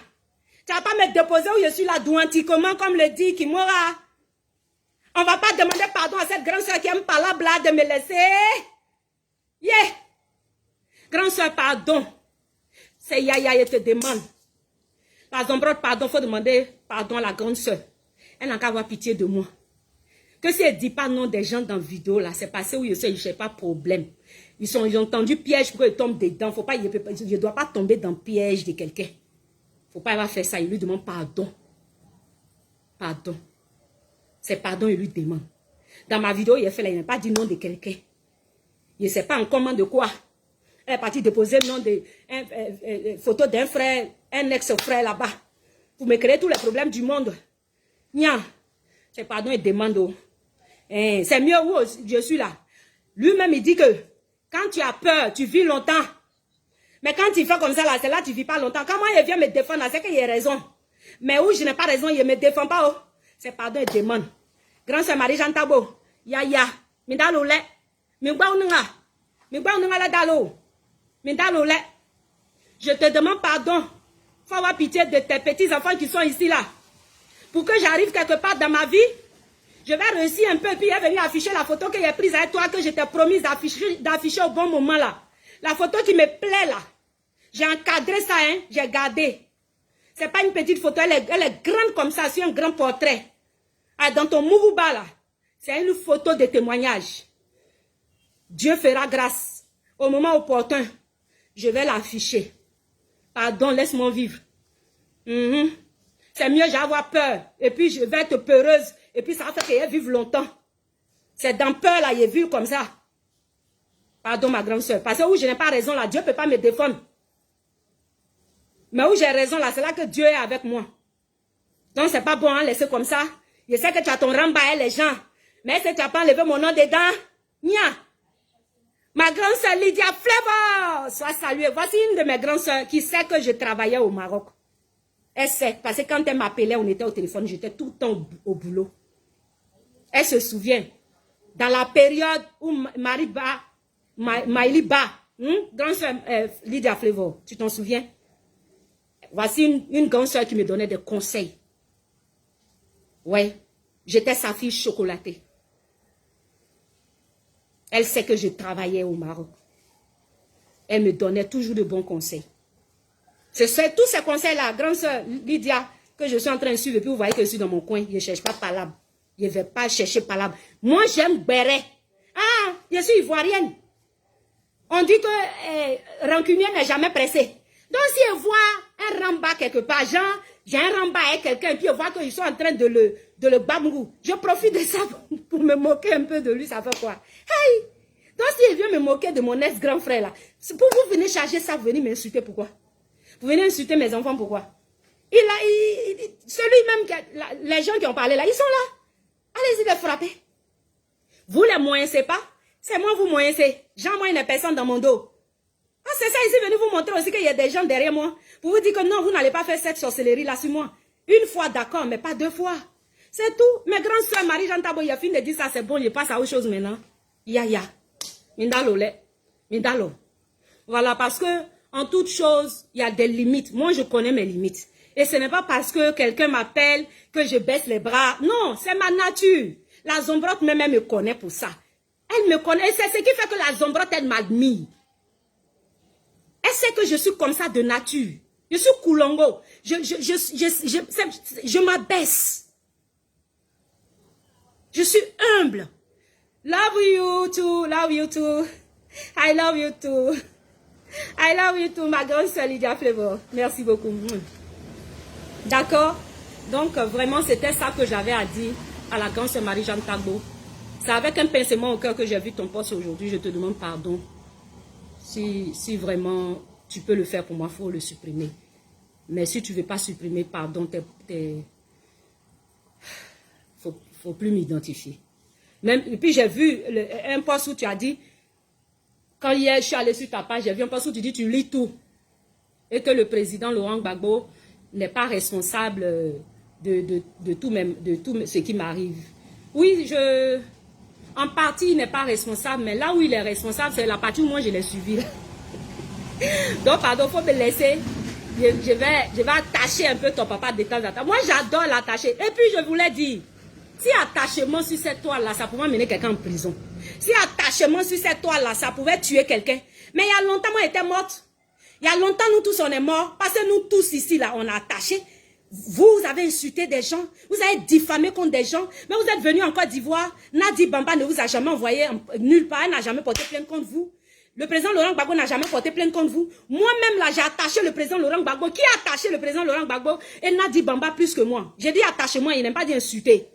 tu vas pas me déposer où je suis là, douantiquement, comme le dit Kimora. On ne va pas demander pardon à cette grande soeur qui aime pas la blague de me laisser. Yeah. Grande soeur, pardon. C'est Yaya, elle te demande. La Zombrota, pardon, il faut demander pardon à la grande soeur. Elle n'a qu'à avoir pitié de moi. Que si elle ne dit pas non des gens dans la vidéo, là, c'est passé où je sais, je n'ai pas de problème. Ils ont entendu piège pour qu'ils tombent dedans. Faut pas, je ne dois pas tomber dans le piège de quelqu'un. Il ne faut pas avoir fait ça. Il lui demande pardon. Pardon. C'est pardon, il lui demande. Dans ma vidéo, il a fait là, il n'a pas dit non de quelqu'un. Il ne sait pas en comment de quoi. Elle est partie déposer le nom de photo d'un frère, un ex-frère là-bas. Pour me créer tous les problèmes du monde. Nia, c'est pardon, il demande. C'est mieux où je suis là. Lui-même, il dit que quand tu as peur, tu vis longtemps. Mais quand tu fais comme ça, là, c'est là tu ne vis pas longtemps. Quand moi, il vient me défendre, c'est qu'il a raison. Mais où je n'ai pas raison, il ne me défend pas. Oh. C'est pardon, il demande. Grand soeur Marie-Jeanne Tabo, ya, mindalo le, la dalo, mindalo le. Je te demande pardon. Faut avoir pitié de tes petits enfants qui sont ici là. Pour que j'arrive quelque part dans ma vie, je vais réussir un peu, puis elle est venue afficher la photo que j'ai prise avec toi, que je t'ai promise d'afficher au bon moment là. La photo qui me plaît là. J'ai encadré ça, hein, j'ai gardé. C'est pas une petite photo, elle est grande comme ça, sur un grand portrait. Ah, dans ton mouvouba là, c'est une photo de témoignage. Dieu fera grâce. Au moment opportun, je vais l'afficher. Pardon, laisse-moi vivre. C'est mieux, j'ai avoir peur. Et puis, je vais être peureuse. Et puis, ça va faire qu'elle vive longtemps. C'est dans peur, là, il est vu comme ça. Pardon, ma grande soeur. Parce que où je n'ai pas raison, là, Dieu ne peut pas me défendre. Mais où j'ai raison, là, c'est là que Dieu est avec moi. Donc, c'est pas bon, hein, laisser comme ça. Je sais que tu as ton ramba, les gens. Mais est-ce que tu n'as pas enlevé mon nom dedans? Nia. Ma grande soeur Lydia Flavor. Sois saluée. Voici une de mes grandes soeurs qui sait que je travaillais au Maroc. Elle sait, parce que quand elle m'appelait, on était au téléphone, j'étais tout le temps au boulot. Elle se souvient. Dans la période où Maïli Ba, grande soeur Lydia Flavor, tu t'en souviens? Voici une grande soeur qui me donnait des conseils. Ouais, j'étais sa fille chocolatée. Elle sait que je travaillais au Maroc. Elle me donnait toujours de bons conseils. C'est tous ces conseils-là, grande sœur Lydia, que je suis en train de suivre. Et puis vous voyez que je suis dans mon coin. Je ne cherche pas palabre. Je ne vais pas chercher palabre. Moi, j'aime Béret. Ah, je suis ivoirienne. On dit que rancunier n'est jamais pressé. Donc, si je vois un ramba quelque part, genre, j'ai un ramba avec quelqu'un, et puis je vois qu'ils sont en train de le bambou, je profite de ça pour me moquer un peu de lui, ça fait quoi? Hey! Donc, si je viens me moquer de mon ex-grand frère, là, pour vous venez charger ça, vous venez m'insulter, pourquoi? Vous venez insulter mes enfants, pourquoi? Celui même, les gens qui ont parlé là, ils sont là. Allez-y les frapper. Vous les moyencez pas? C'est moi vous moyencez. J'envoie une personne dans mon dos. Ah, c'est ça, ici, venu vous montrer aussi qu'il y a des gens derrière moi. Pour vous dire que non, vous n'allez pas faire cette sorcellerie là sur moi. Une fois, d'accord, mais pas deux fois. C'est tout. Mes grandes soeurs, Marie-Jeanne Tabo, il a fini de dire ça, c'est bon, je passe à autre chose maintenant. Ya. Mindalo, Mindalo. Voilà, parce que en toute chose, il y a des limites. Moi, je connais mes limites. Et ce n'est pas parce que quelqu'un m'appelle que je baisse les bras. Non, c'est ma nature. La Zombrotte même, elle me connaît pour ça. Elle me connaît. C'est ce qui fait que la Zombrotte, elle m'admire. Elle sait que je suis comme ça de nature. Je suis Koulongo. Je m'abaisse. Je suis humble. Love you too. Love you too. I love you too. I love you too, ma grande soeur Lydia Flavor. Merci beaucoup. D'accord? Donc, vraiment, c'était ça que j'avais à dire à la grande soeur Marie-Jeanne Tagbo. C'est avec un pincement au cœur que j'ai vu ton poste aujourd'hui. Je te demande pardon. Si vraiment tu peux le faire pour moi, il faut le supprimer. Mais si tu ne veux pas supprimer, pardon, faut plus m'identifier. Et puis j'ai vu un post où tu as dit, quand hier je suis allée sur ta page, j'ai vu un post où tu dis tu lis tout. Et que le président Laurent Gbagbo n'est pas responsable de tout ce qui m'arrive. Oui, en partie, il n'est pas responsable, mais là où il est responsable, c'est la partie où moi je l'ai suivi. Donc, pardon, il faut me laisser. Je vais attacher un peu ton papa de temps en temps. Moi, j'adore l'attacher. Et puis, je voulais dire, si attachement sur cette toile-là, ça pouvait mener quelqu'un en prison. Si attachement sur cette toile-là, ça pouvait tuer quelqu'un. Mais il y a longtemps, moi, j'étais morte. Il y a longtemps, nous tous, on est morts. Parce que nous tous ici, là, on a attaché. Vous avez insulté des gens. Vous avez diffamé contre des gens. Mais vous êtes venus en Côte d'Ivoire. Nadi Bamba ne vous a jamais envoyé nulle part. Elle n'a jamais porté plainte contre vous. Le président Laurent Gbagbo n'a jamais porté plainte contre vous. Moi-même, là, j'ai attaché le président Laurent Gbagbo. Qui a attaché le président Laurent Gbagbo et Nadi Bamba plus que moi? J'ai dit attachement, il n'aime pas dit insulter.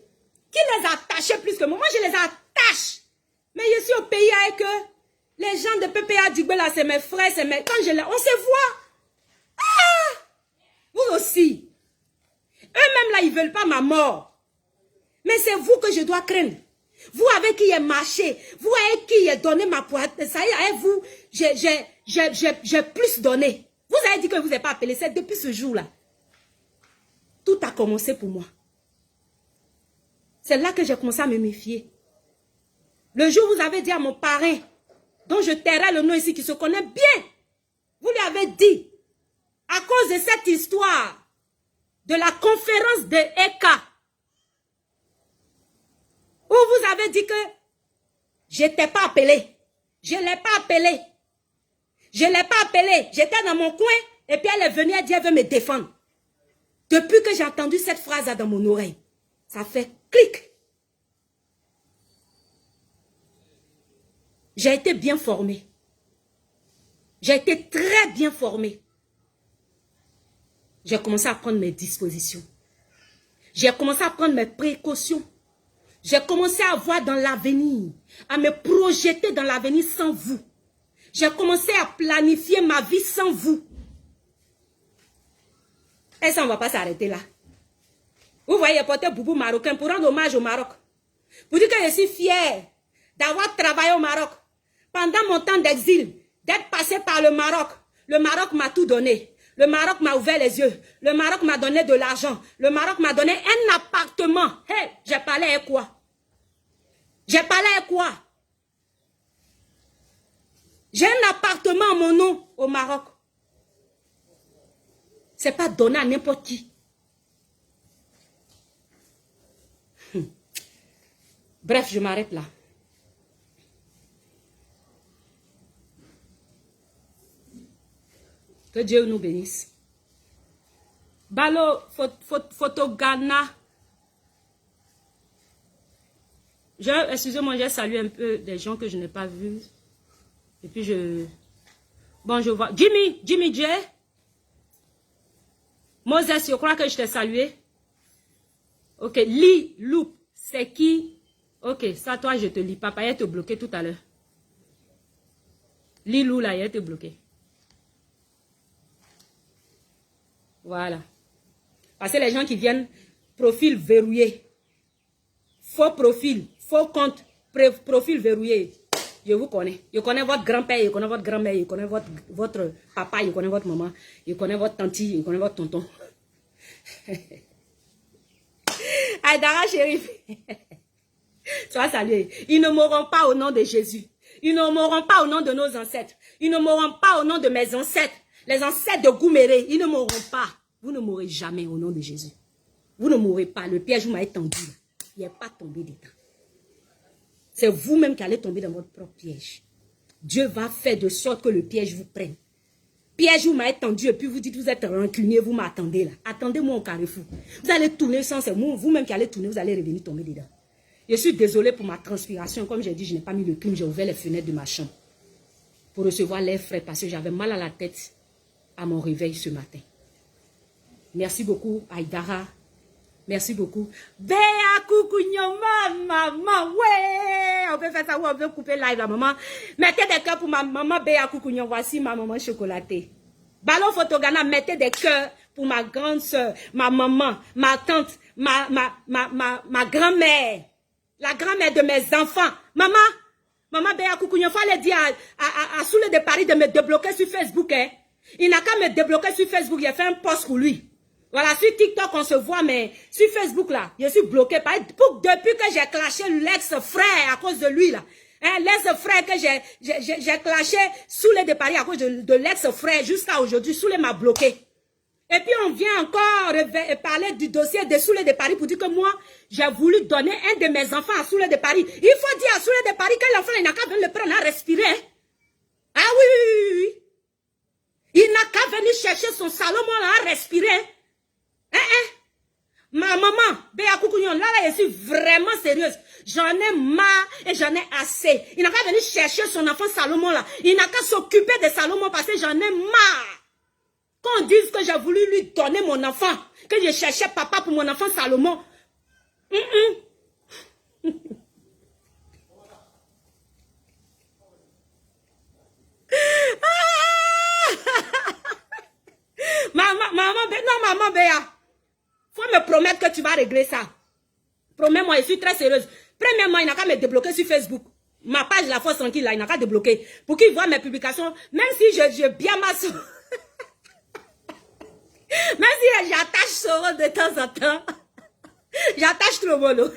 Qui les a attachés plus que moi? Moi, je les attache. Mais je suis au pays avec eux. Les gens de PPA Dugbe, là, c'est mes frères, c'est mes... Quand je les... On se voit. Ah! Vous aussi. Eux-mêmes, là, ils ne veulent pas ma mort. Mais c'est vous que je dois craindre. Vous avec qui j'ai marché, vous avec qui j'ai donné ma poitrine, ça y est, avec vous, j'ai plus donné. Vous avez dit que vous n'avez pas appelé, c'est depuis ce jour-là. Tout a commencé pour moi. C'est là que j'ai commencé à me méfier. Le jour où vous avez dit à mon parrain, dont je tairai le nom ici, qui se connaît bien, vous lui avez dit, à cause de cette histoire, de la conférence de ECA, où vous avez dit que je n'étais pas appelé. Je ne l'ai pas appelé. Je ne l'ai pas appelé. J'étais dans mon coin et puis elle est venue, elle dit, elle veut me défendre. Depuis que j'ai entendu cette phrase dans mon oreille, ça fait clic. J'ai été bien formée. J'ai été très bien formée. J'ai commencé à prendre mes dispositions. J'ai commencé à prendre mes précautions. J'ai commencé à voir dans l'avenir, à me projeter dans l'avenir sans vous. J'ai commencé à planifier ma vie sans vous. Et ça, on ne va pas s'arrêter là. Vous voyez, porter boubou marocain pour rendre hommage au Maroc. Pour dire que je suis fière d'avoir travaillé au Maroc. Pendant mon temps d'exil, d'être passé par le Maroc m'a tout donné. Le Maroc m'a ouvert les yeux. Le Maroc m'a donné de l'argent. Le Maroc m'a donné un appartement. Hey, j'ai parlé avec quoi? J'ai parlé avec quoi? J'ai un appartement à mon nom au Maroc. Ce n'est pas donné à n'importe qui. Bref, je m'arrête là. Que Dieu nous bénisse. Balo, Photogana. Excusez-moi, j'ai salué un peu des gens que je n'ai pas vus. Et puis bon, je vois. Jimmy J. Moses, je crois que je t'ai salué. Ok, Lee, Loup, c'est qui? Ok, ça, toi, je te lis. Papa, il te bloqué tout à l'heure. Lee, Lou, là, il te bloqué. Voilà. Parce que les gens qui viennent, profil verrouillé. Faux profil, faux compte, profil verrouillé. Je vous connais. Je connais votre grand-père, je connais votre grand-mère, je connais votre papa, je connais votre maman, je connais votre tante, je connais votre tonton. Aïdara Chérif. Tu vas saluer. Ils ne mourront pas au nom de Jésus. Ils ne mourront pas au nom de nos ancêtres. Ils ne mourront pas au nom de mes ancêtres. Les ancêtres de Gouméré, ils ne mourront pas. Vous ne mourrez jamais au nom de Jésus. Vous ne mourrez pas. Le piège vous m'a tendu. Il n'est pas tombé dedans. C'est vous-même qui allez tomber dans votre propre piège. Dieu va faire de sorte que le piège vous prenne. Piège vous m'a tendu et puis vous dites vous êtes rancunier, vous m'attendez là. Attendez-moi au carrefour. Vous allez tourner sans c'est vous-même qui allez tourner, vous allez revenir tomber dedans. Je suis désolé pour ma transpiration. Comme j'ai dit, je n'ai pas mis le clim, j'ai ouvert les fenêtres de ma chambre pour recevoir l'air frais parce que j'avais mal à la tête à mon réveil ce matin. Merci beaucoup, Aïdara. Merci beaucoup. Béa Koukounion, maman, ouais. On peut faire ça ou on peut couper live la maman. Mettez des cœurs pour ma maman Béa Koukounion. Voici ma maman chocolatée. Ballon Photogana, mettez des cœurs pour ma grande soeur, ma maman, ma tante, ma grand-mère. La grand-mère de mes enfants. Maman Béa Koukounion, il faut aller dire à Soule de Paris de me débloquer sur Facebook. Hein. Il n'a qu'à me débloquer sur Facebook. Il a fait un post pour lui. Voilà, sur TikTok, on se voit, mais sur Facebook, là, je suis bloqué. Depuis que j'ai clashé l'ex-frère à cause de lui, là. Hein, l'ex-frère que j'ai clashé Soule de Paris à cause de l'ex-frère jusqu'à aujourd'hui. Soule m'a bloqué. Et puis, on vient encore parler du dossier de Soule de Paris pour dire que moi, j'ai voulu donner un de mes enfants à Soule de Paris. Il faut dire à Soule de Paris que l'enfant, il n'a qu'à venir le prendre à respirer. Ah oui. Il n'a qu'à venir chercher son Salomon là, à respirer. Ma maman, Béa Koukounion, là, je suis vraiment sérieuse. J'en ai marre et j'en ai assez. Il n'a qu'à venir chercher son enfant Salomon là. Il n'a qu'à s'occuper de Salomon parce que j'en ai marre. Quand on dise que j'ai voulu lui donner mon enfant, que je cherchais papa pour mon enfant Salomon. Maman Béa. Faut me promettre que tu vas régler ça. Promets-moi, je suis très sérieuse. Premièrement, il n'a qu'à me débloquer sur Facebook. Ma page La Force Tranquille, là, il n'a qu'à débloquer. Pour qu'il voit mes publications, même si je bien ma soeur. Même si j'attache Soro de temps en temps. J'attache trop mollo.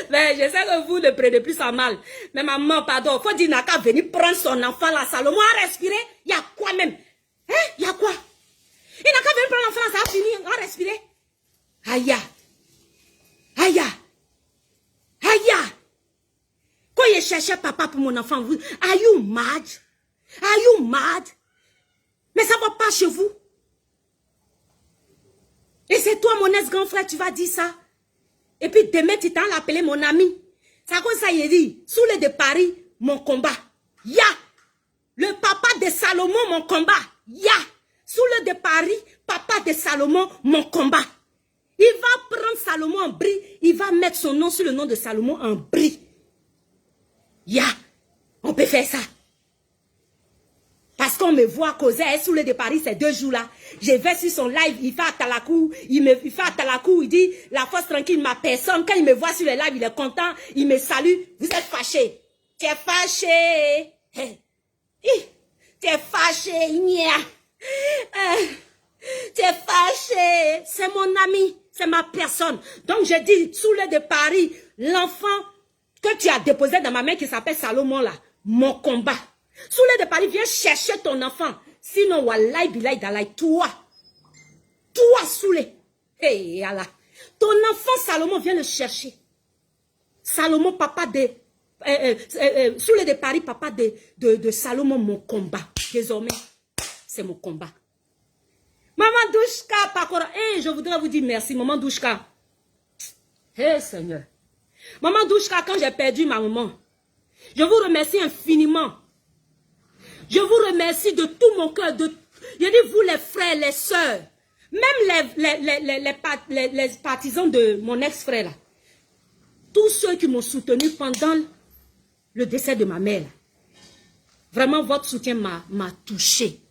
Mais je sais que vous ne prenez plus ça mal. Mais maman, pardon, faut dire, il n'a qu'à venir prendre son enfant, là, Salomon, à respirer. Il y a quoi même? Hein? Il y a quoi? Il n'a qu'à venir prendre l'enfant, ça va finir, on va respirer. Aïe. Quand il cherchait papa pour mon enfant, vous, are you mad? Mais ça va pas chez vous. Et c'est toi, mon ex-grand frère, tu vas dire ça. Et puis demain, tu t'en l'appelé mon ami. C'est à cause de ça, il dit, Soule de Paris, mon combat. Ya. Le papa de Salomon, mon combat. Ya. Soule de Paris, papa de Salomon, mon combat. Il va prendre Salomon en bris. Il va mettre son nom sur le nom de Salomon en bris. Ya. On peut faire ça. Parce qu'on me voit causer Soule de Paris ces 2 jours-là. Je vais sur son live, il fait Atalakou, il dit, La Force Tranquille, ma personne. Quand il me voit sur le live, il est content, il me salue. Vous êtes fâché. Tu es fâché. Tu es fâché, tu es fâché. C'est mon ami, c'est ma personne. Donc je dis, Soule de Paris, l'enfant que tu as déposé dans ma main qui s'appelle Salomon là, mon combat. Soule de Paris, viens chercher ton enfant. Sinon, wallahi bilahi dalai, toi, Soule. Hey, Allah. Ton enfant Salomon, viens le chercher. Salomon, papa de... Soule de Paris, papa de Salomon, mon combat. Désormais, c'est mon combat. Maman Douchka Pakora, je voudrais vous dire merci, maman Douchka. Seigneur. Maman Douchka, quand j'ai perdu ma maman, je vous remercie infiniment. Je vous remercie de tout mon cœur, je dis vous les frères, les sœurs, même les partisans de mon ex-frère là. Tous ceux qui m'ont soutenu pendant le décès de ma mère. Là. Vraiment, votre soutien m'a touché.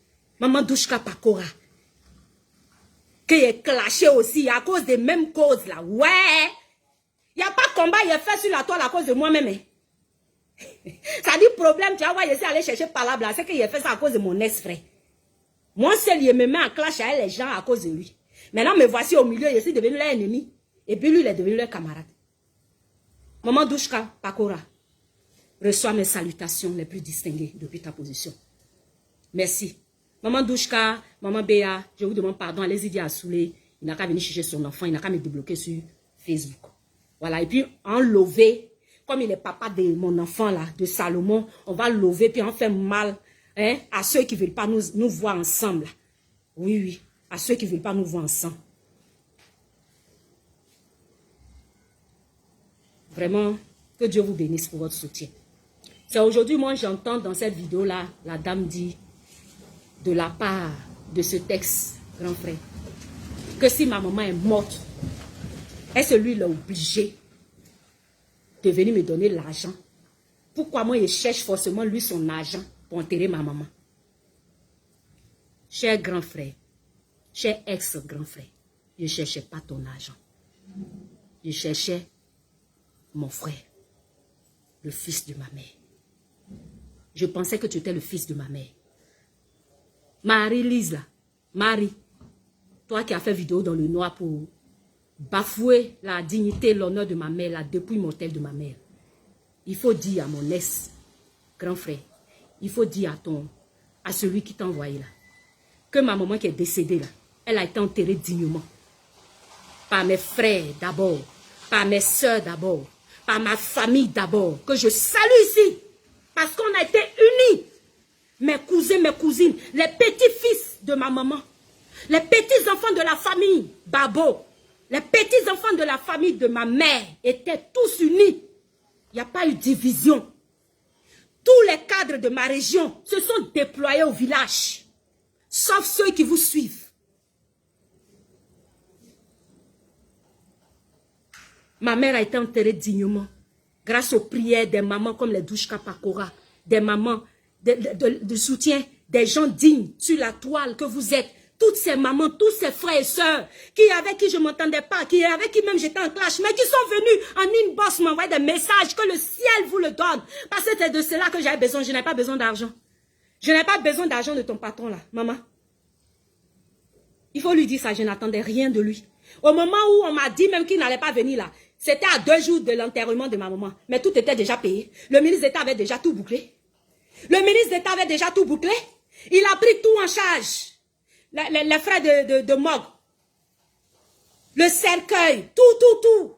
Maman Douchka Pakora. Qui est clashé aussi à cause des mêmes causes là. Ouais. Il n'y a pas de combat, il est fait sur la toile à cause de moi-même. Hein. Ça dit problème, tu vas voir, je suis allé chercher par là, c'est qu'il a fait ça à cause de mon ex-frère. Moi seul, il me met en clash avec les gens à cause de lui. Maintenant, me voici au milieu, je suis devenu leur ennemi. Et puis lui, il est devenu leur camarade. Maman Douchka Pakora, reçois mes salutations les plus distinguées depuis ta position. Merci. Maman Douchka, maman Béa, je vous demande pardon, allez-y dire à Soulé, il n'a qu'à venir chercher son enfant, il n'a qu'à me débloquer sur Facebook. Voilà, et puis en lever, comme il est papa de mon enfant là, de Salomon, on va lever, puis on fait mal hein, à ceux qui ne veulent pas nous voir ensemble. Là. Oui, oui, à ceux qui ne veulent pas nous voir ensemble. Vraiment, que Dieu vous bénisse pour votre soutien. C'est aujourd'hui, moi, j'entends dans cette vidéo-là, la dame dit, de la part de ce texte, grand frère, que si ma maman est morte, est-ce lui l'a obligé de venir me donner l'argent? Pourquoi moi, je cherche forcément lui son argent pour enterrer ma maman? Cher grand frère, cher ex-grand frère, je ne cherchais pas ton argent. Je cherchais mon frère, le fils de ma mère. Je pensais que tu étais le fils de ma mère. Marie-Lise là, Marie, toi qui as fait vidéo dans le noir pour bafouer la dignité, l'honneur de ma mère, la dépouille mortelle de ma mère. Il faut dire à mon ex, grand frère, il faut dire à celui qui t'a envoyé là, que ma maman qui est décédée là, elle a été enterrée dignement. Par mes frères d'abord, par mes soeurs d'abord, par ma famille d'abord, que je salue ici, parce qu'on a été unis. Mes cousins, mes cousines, les petits-fils de ma maman, les petits-enfants de la famille Babo, les petits-enfants de la famille de ma mère étaient tous unis. Il n'y a pas eu de division. Tous les cadres de ma région se sont déployés au village, sauf ceux qui vous suivent. Ma mère a été enterrée dignement grâce aux prières des mamans comme les Douchka Pakora, des mamans de soutien, des gens dignes sur la toile que vous êtes. Toutes ces mamans, tous ces frères et sœurs avec qui je ne m'entendais pas, avec qui même j'étais en clash, mais qui sont venus en inbox m'envoyer des messages, que le ciel vous le donne. Parce que c'est de cela que j'avais besoin. Je n'ai pas besoin d'argent. Je n'ai pas besoin d'argent de ton patron là, maman. Il faut lui dire ça, je n'attendais rien de lui. Au moment où on m'a dit même qu'il n'allait pas venir là, c'était à 2 jours de l'enterrement de ma maman. Mais tout était déjà payé. Le ministre d'État avait déjà tout bouclé. Le ministre d'État avait déjà tout bouclé. Il a pris tout en charge. Les frais de morgue. Le cercueil. Tout.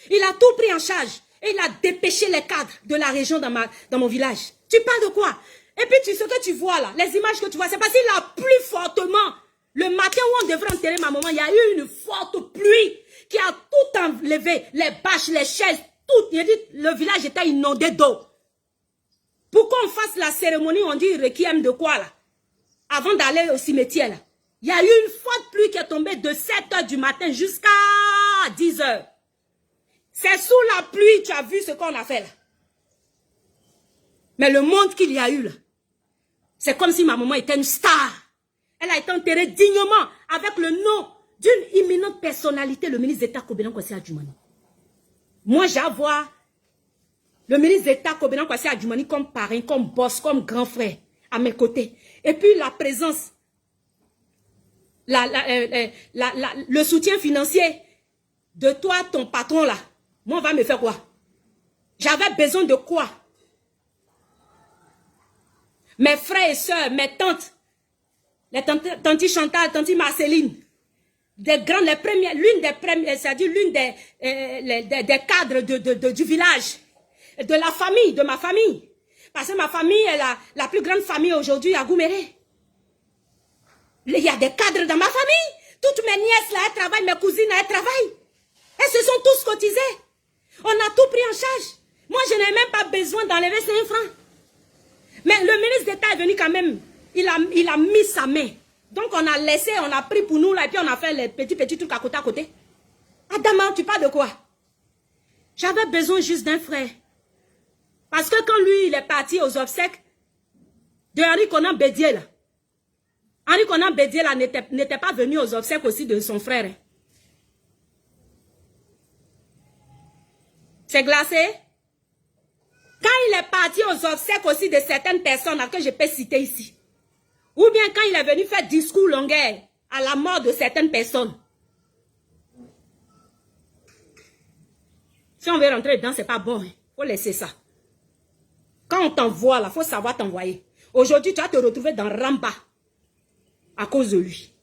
Il a tout pris en charge. Et il a dépêché les cadres de la région dans mon village. Tu parles de quoi? Et puis ce que tu vois là, les images que tu vois, c'est parce qu'il a plu fortement. Le matin où on devrait enterrer ma maman, il y a eu une forte pluie qui a tout enlevé. Les bâches, les chaises, tout. Il a dit, le village était inondé d'eau. Pour qu'on fasse la cérémonie, on dit requiem de quoi là? Avant d'aller au cimetière là. Il y a eu une forte pluie qui est tombée de 7 h du matin jusqu'à 10 h. C'est sous la pluie, tu as vu ce qu'on a fait là. Mais le monde qu'il y a eu là, c'est comme si ma maman était une star. Elle a été enterrée dignement avec le nom d'une imminente personnalité, le ministre d'État Kobenan Kwasi Adjumani. Moi, j'avoue le ministre d'État Kobenan Kwasi Adjumani comme parrain, comme boss, comme grand frère à mes côtés. Et puis la présence, le soutien financier de toi, ton patron là. Moi, on va me faire quoi? J'avais besoin de quoi? Mes frères et sœurs, mes tantes, les tanti Chantal, tanti Marceline, l'une des premières, c'est-à-dire l'une des cadres du village, de la famille, de ma famille. Parce que ma famille est la plus grande famille aujourd'hui à Gouméré. Il y a des cadres dans ma famille. Toutes mes nièces là, elles travaillent, mes cousines là, elles travaillent. Elles se sont tous cotisées. On a tout pris en charge. Moi, je n'ai même pas besoin d'enlever 5 francs. Mais le ministre d'État est venu quand même. Il a mis sa main. Donc, on a laissé, on a pris pour nous là, et puis on a fait les petits trucs à côté. Adama, tu parles de quoi? J'avais besoin juste d'un frère. Parce que quand lui, il est parti aux obsèques de Henri Konan Bédié là, Henri Konan Bédié là n'était pas venu aux obsèques aussi de son frère. Hein. C'est glacé? Quand il est parti aux obsèques aussi de certaines personnes là, que je peux citer ici, ou bien quand il est venu faire discours longueur à la mort de certaines personnes, si on veut rentrer dedans, c'est pas bon. Il faut laisser ça. Quand on t'envoie là, il faut savoir t'envoyer. Aujourd'hui, tu vas te retrouver dans Ramba à cause de lui.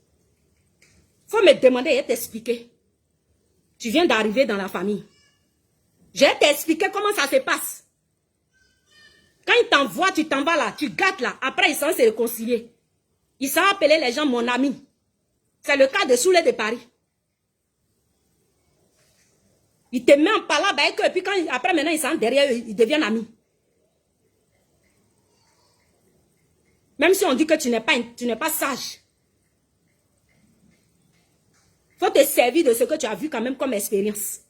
Il faut me demander et t'expliquer. Tu viens d'arriver dans la famille. Je vais t'expliquer comment ça se passe. Quand il t'envoie, tu t'en vas là, tu gâtes là. Après, ils sont se réconcilier. Ils sont appelés les gens mon ami. C'est le cas de Soulé de Paris. Il te met en palabre avec eux, et puis après maintenant, ils sont derrière eux, ils deviennent amis. Même si on dit que tu n'es pas sage. Il faut te servir de ce que tu as vu quand même comme expérience.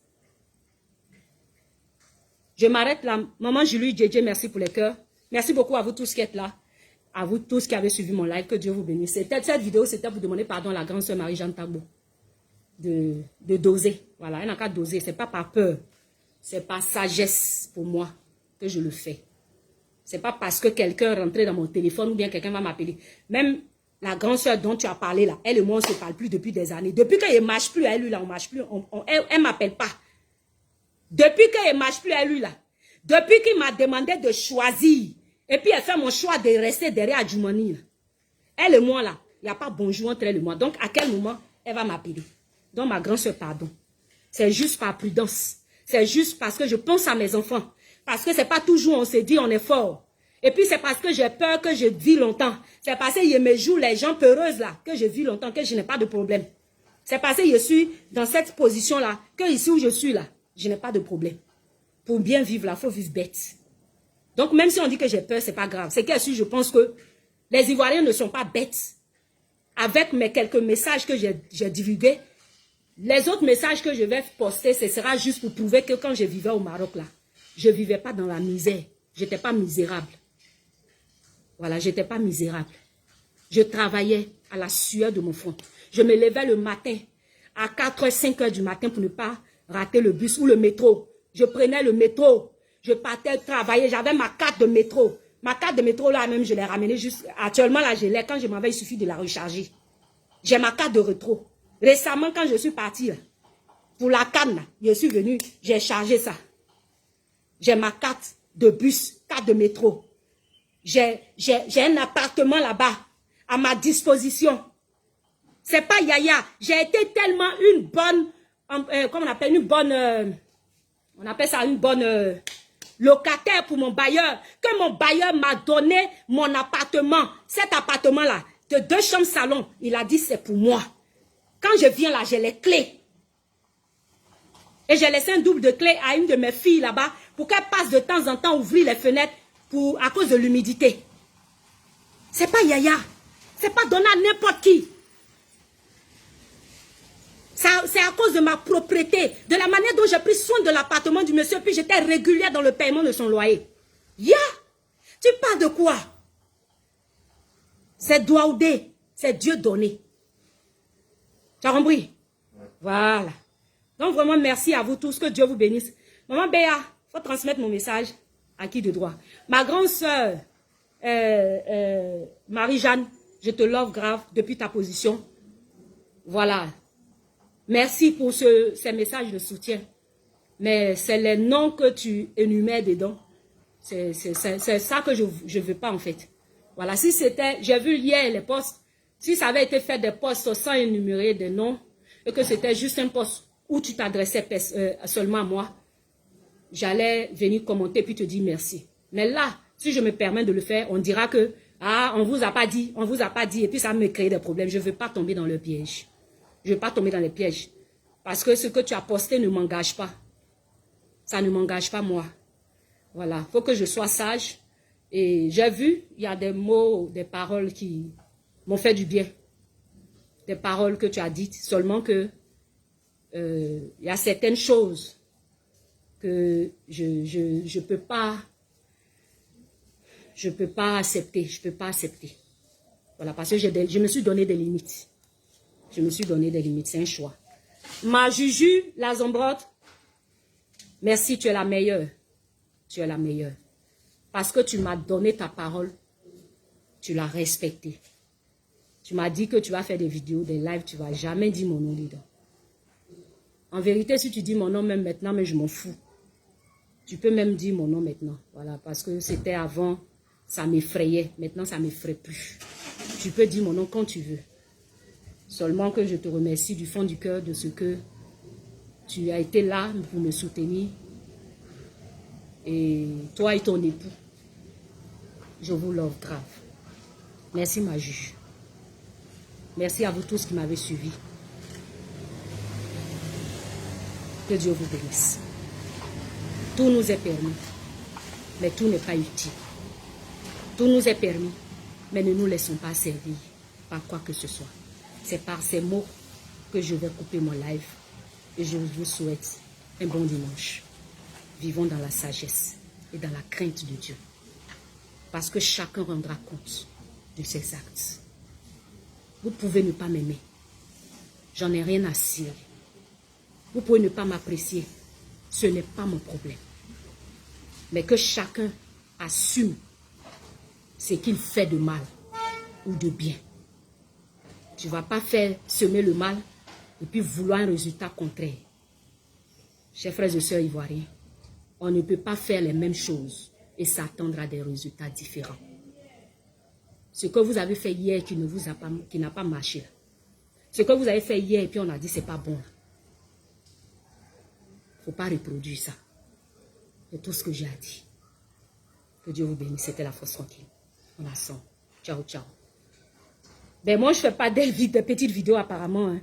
Je m'arrête là. Maman Julie, Djedje, merci pour les cœurs. Merci beaucoup à vous tous qui êtes là. À vous tous qui avez suivi mon live. Que Dieu vous bénisse. Cette vidéo, c'était pour demander pardon à la grande sœur Marie-Jeanne Tagbo. De doser. Voilà, elle n'a qu'à doser. Ce n'est pas par peur. C'est par sagesse pour moi que je le fais. Ce n'est pas parce que quelqu'un est rentré dans mon téléphone ou bien quelqu'un va m'appeler. Même la grande sœur dont tu as parlé là, elle et moi, on ne se parle plus depuis des années. Depuis qu'elle ne marche plus à lui là, on ne marche plus. Elle ne m'appelle pas. Depuis qu'elle ne marche plus à lui là. Depuis qu'il m'a demandé de choisir. Et puis elle fait mon choix de rester derrière Adjoumani. Elle et moi là, il n'y a pas bonjour entre elle et moi. Donc à quel moment elle va m'appeler? Donc ma grande soeur, pardon. C'est juste par prudence. C'est juste parce que je pense à mes enfants. Parce que c'est pas toujours on se dit on est fort. Et puis c'est parce que j'ai peur que je vis longtemps. C'est parce que je me joue les gens peureuses là, que je vis longtemps, que je n'ai pas de problème. C'est parce que je suis dans cette position là, que ici où je suis là, je n'ai pas de problème. Pour bien vivre là, il faut vivre bête. Donc même si on dit que j'ai peur, c'est pas grave. C'est que je pense que les Ivoiriens ne sont pas bêtes. Avec mes quelques messages que j'ai divulgués, les autres messages que je vais poster, ce sera juste pour prouver que quand je vivais au Maroc, là, je ne vivais pas dans la misère. Je n'étais pas misérable. Voilà, je n'étais pas misérable. Je travaillais à la sueur de mon front. Je me levais le matin à 4h, 5h du matin pour ne pas rater le bus ou le métro. Je prenais le métro. Je partais travailler. J'avais ma carte de métro. Ma carte de métro, là même, je l'ai ramenée juste... Actuellement, là, je l'ai. Quand je m'en vais, il suffit de la recharger. J'ai ma carte de rétro. Récemment, quand je suis partie, là, pour la canne, là, je suis venue, j'ai chargé ça. J'ai ma carte de bus, carte de métro. J'ai un appartement là-bas, à ma disposition. C'est pas Yaya. J'ai été tellement une bonne, comment on appelle, une bonne, on appelle ça une bonne locataire pour mon bailleur, que mon bailleur m'a donné mon appartement. Cet appartement-là, de 2 chambres salon, il a dit c'est pour moi. Quand je viens là, j'ai les clés. Et j'ai laissé un double de clés à une de mes filles là-bas pour qu'elle passe de temps en temps ouvrir les fenêtres à cause de l'humidité. C'est pas Yaya. C'est pas donné à n'importe qui. C'est à cause de ma propriété, de la manière dont j'ai pris soin de l'appartement du monsieur, puis j'étais régulière dans le paiement de son loyer. Tu parles de quoi? C'est Douaoudé, c'est Dieu donné. Tu as compris? Voilà. Donc vraiment, merci à vous tous, que Dieu vous bénisse. Maman Béa, il faut transmettre mon message à qui de droit. Ma grande soeur, Marie-Jeanne, je te love grave depuis ta position. Voilà. Merci pour ces messages de soutien. Mais c'est les noms que tu énumères dedans. C'est ça que je ne veux pas en fait. Voilà, si c'était, j'ai vu hier les posts, si ça avait été fait des posts sans énumérer des noms, et que c'était juste un post où tu t'adressais seulement à moi, j'allais venir commenter puis te dire merci. Mais là, si je me permets de le faire, on dira que Ah, on vous a pas dit, on vous a pas dit. Et puis ça me crée des problèmes. Je ne veux pas tomber dans le piège. Je ne veux pas tomber dans les pièges. Parce que ce que tu as posté ne m'engage pas. Ça ne m'engage pas moi. Voilà, il faut que je sois sage. Et j'ai vu, il y a des mots, des paroles qui m'ont fait du bien. Des paroles que tu as dites. Seulement que il y a certaines choses que je peux pas accepter. Je peux pas accepter. Voilà, parce que je me suis donné des limites. Je me suis donné des limites, c'est un choix. Ma Juju, la Zambrotte, merci, tu es la meilleure. Tu es la meilleure. Parce que tu m'as donné ta parole, tu l'as respectée. Tu m'as dit que tu vas faire des vidéos, des lives, tu ne vas jamais dire mon nom dedans. En vérité, si tu dis mon nom même maintenant, mais je m'en fous. Tu peux même dire mon nom maintenant. Voilà, parce que c'était avant, ça m'effrayait. Maintenant, ça ne m'effraie plus. Tu peux dire mon nom quand tu veux. Seulement que je te remercie du fond du cœur de ce que tu as été là pour me soutenir. Et toi et ton époux, je vous love grave. Merci ma juge. Merci à vous tous qui m'avez suivi. Que Dieu vous bénisse. Tout nous est permis, mais tout n'est pas utile. Tout nous est permis, mais ne nous laissons pas servir par quoi que ce soit. C'est par ces mots que je vais couper mon live et je vous souhaite un bon dimanche. Vivons dans la sagesse et dans la crainte de Dieu. Parce que chacun rendra compte de ses actes. Vous pouvez ne pas m'aimer. J'en ai rien à cirer. Vous pouvez ne pas m'apprécier. Ce n'est pas mon problème. Mais que chacun assume ce qu'il fait de mal ou de bien. Tu ne vas pas faire semer le mal et puis vouloir un résultat contraire. Chers frères et sœurs ivoiriens, on ne peut pas faire les mêmes choses et s'attendre à des résultats différents. Ce que vous avez fait hier qui n'a pas marché. Là. Ce que vous avez fait hier et puis on a dit c'est pas bon. Il ne faut pas reproduire ça. C'est tout ce que j'ai à dire. Que Dieu vous bénisse. C'était la force tranquille. On a son. Ciao, ciao. Ben moi, je ne fais pas des petites vidéos apparemment. Hein.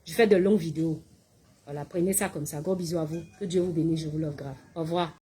Je fais de longues vidéos. Voilà, prenez ça comme ça. Gros bisous à vous. Que Dieu vous bénisse. Je vous love grave. Au revoir.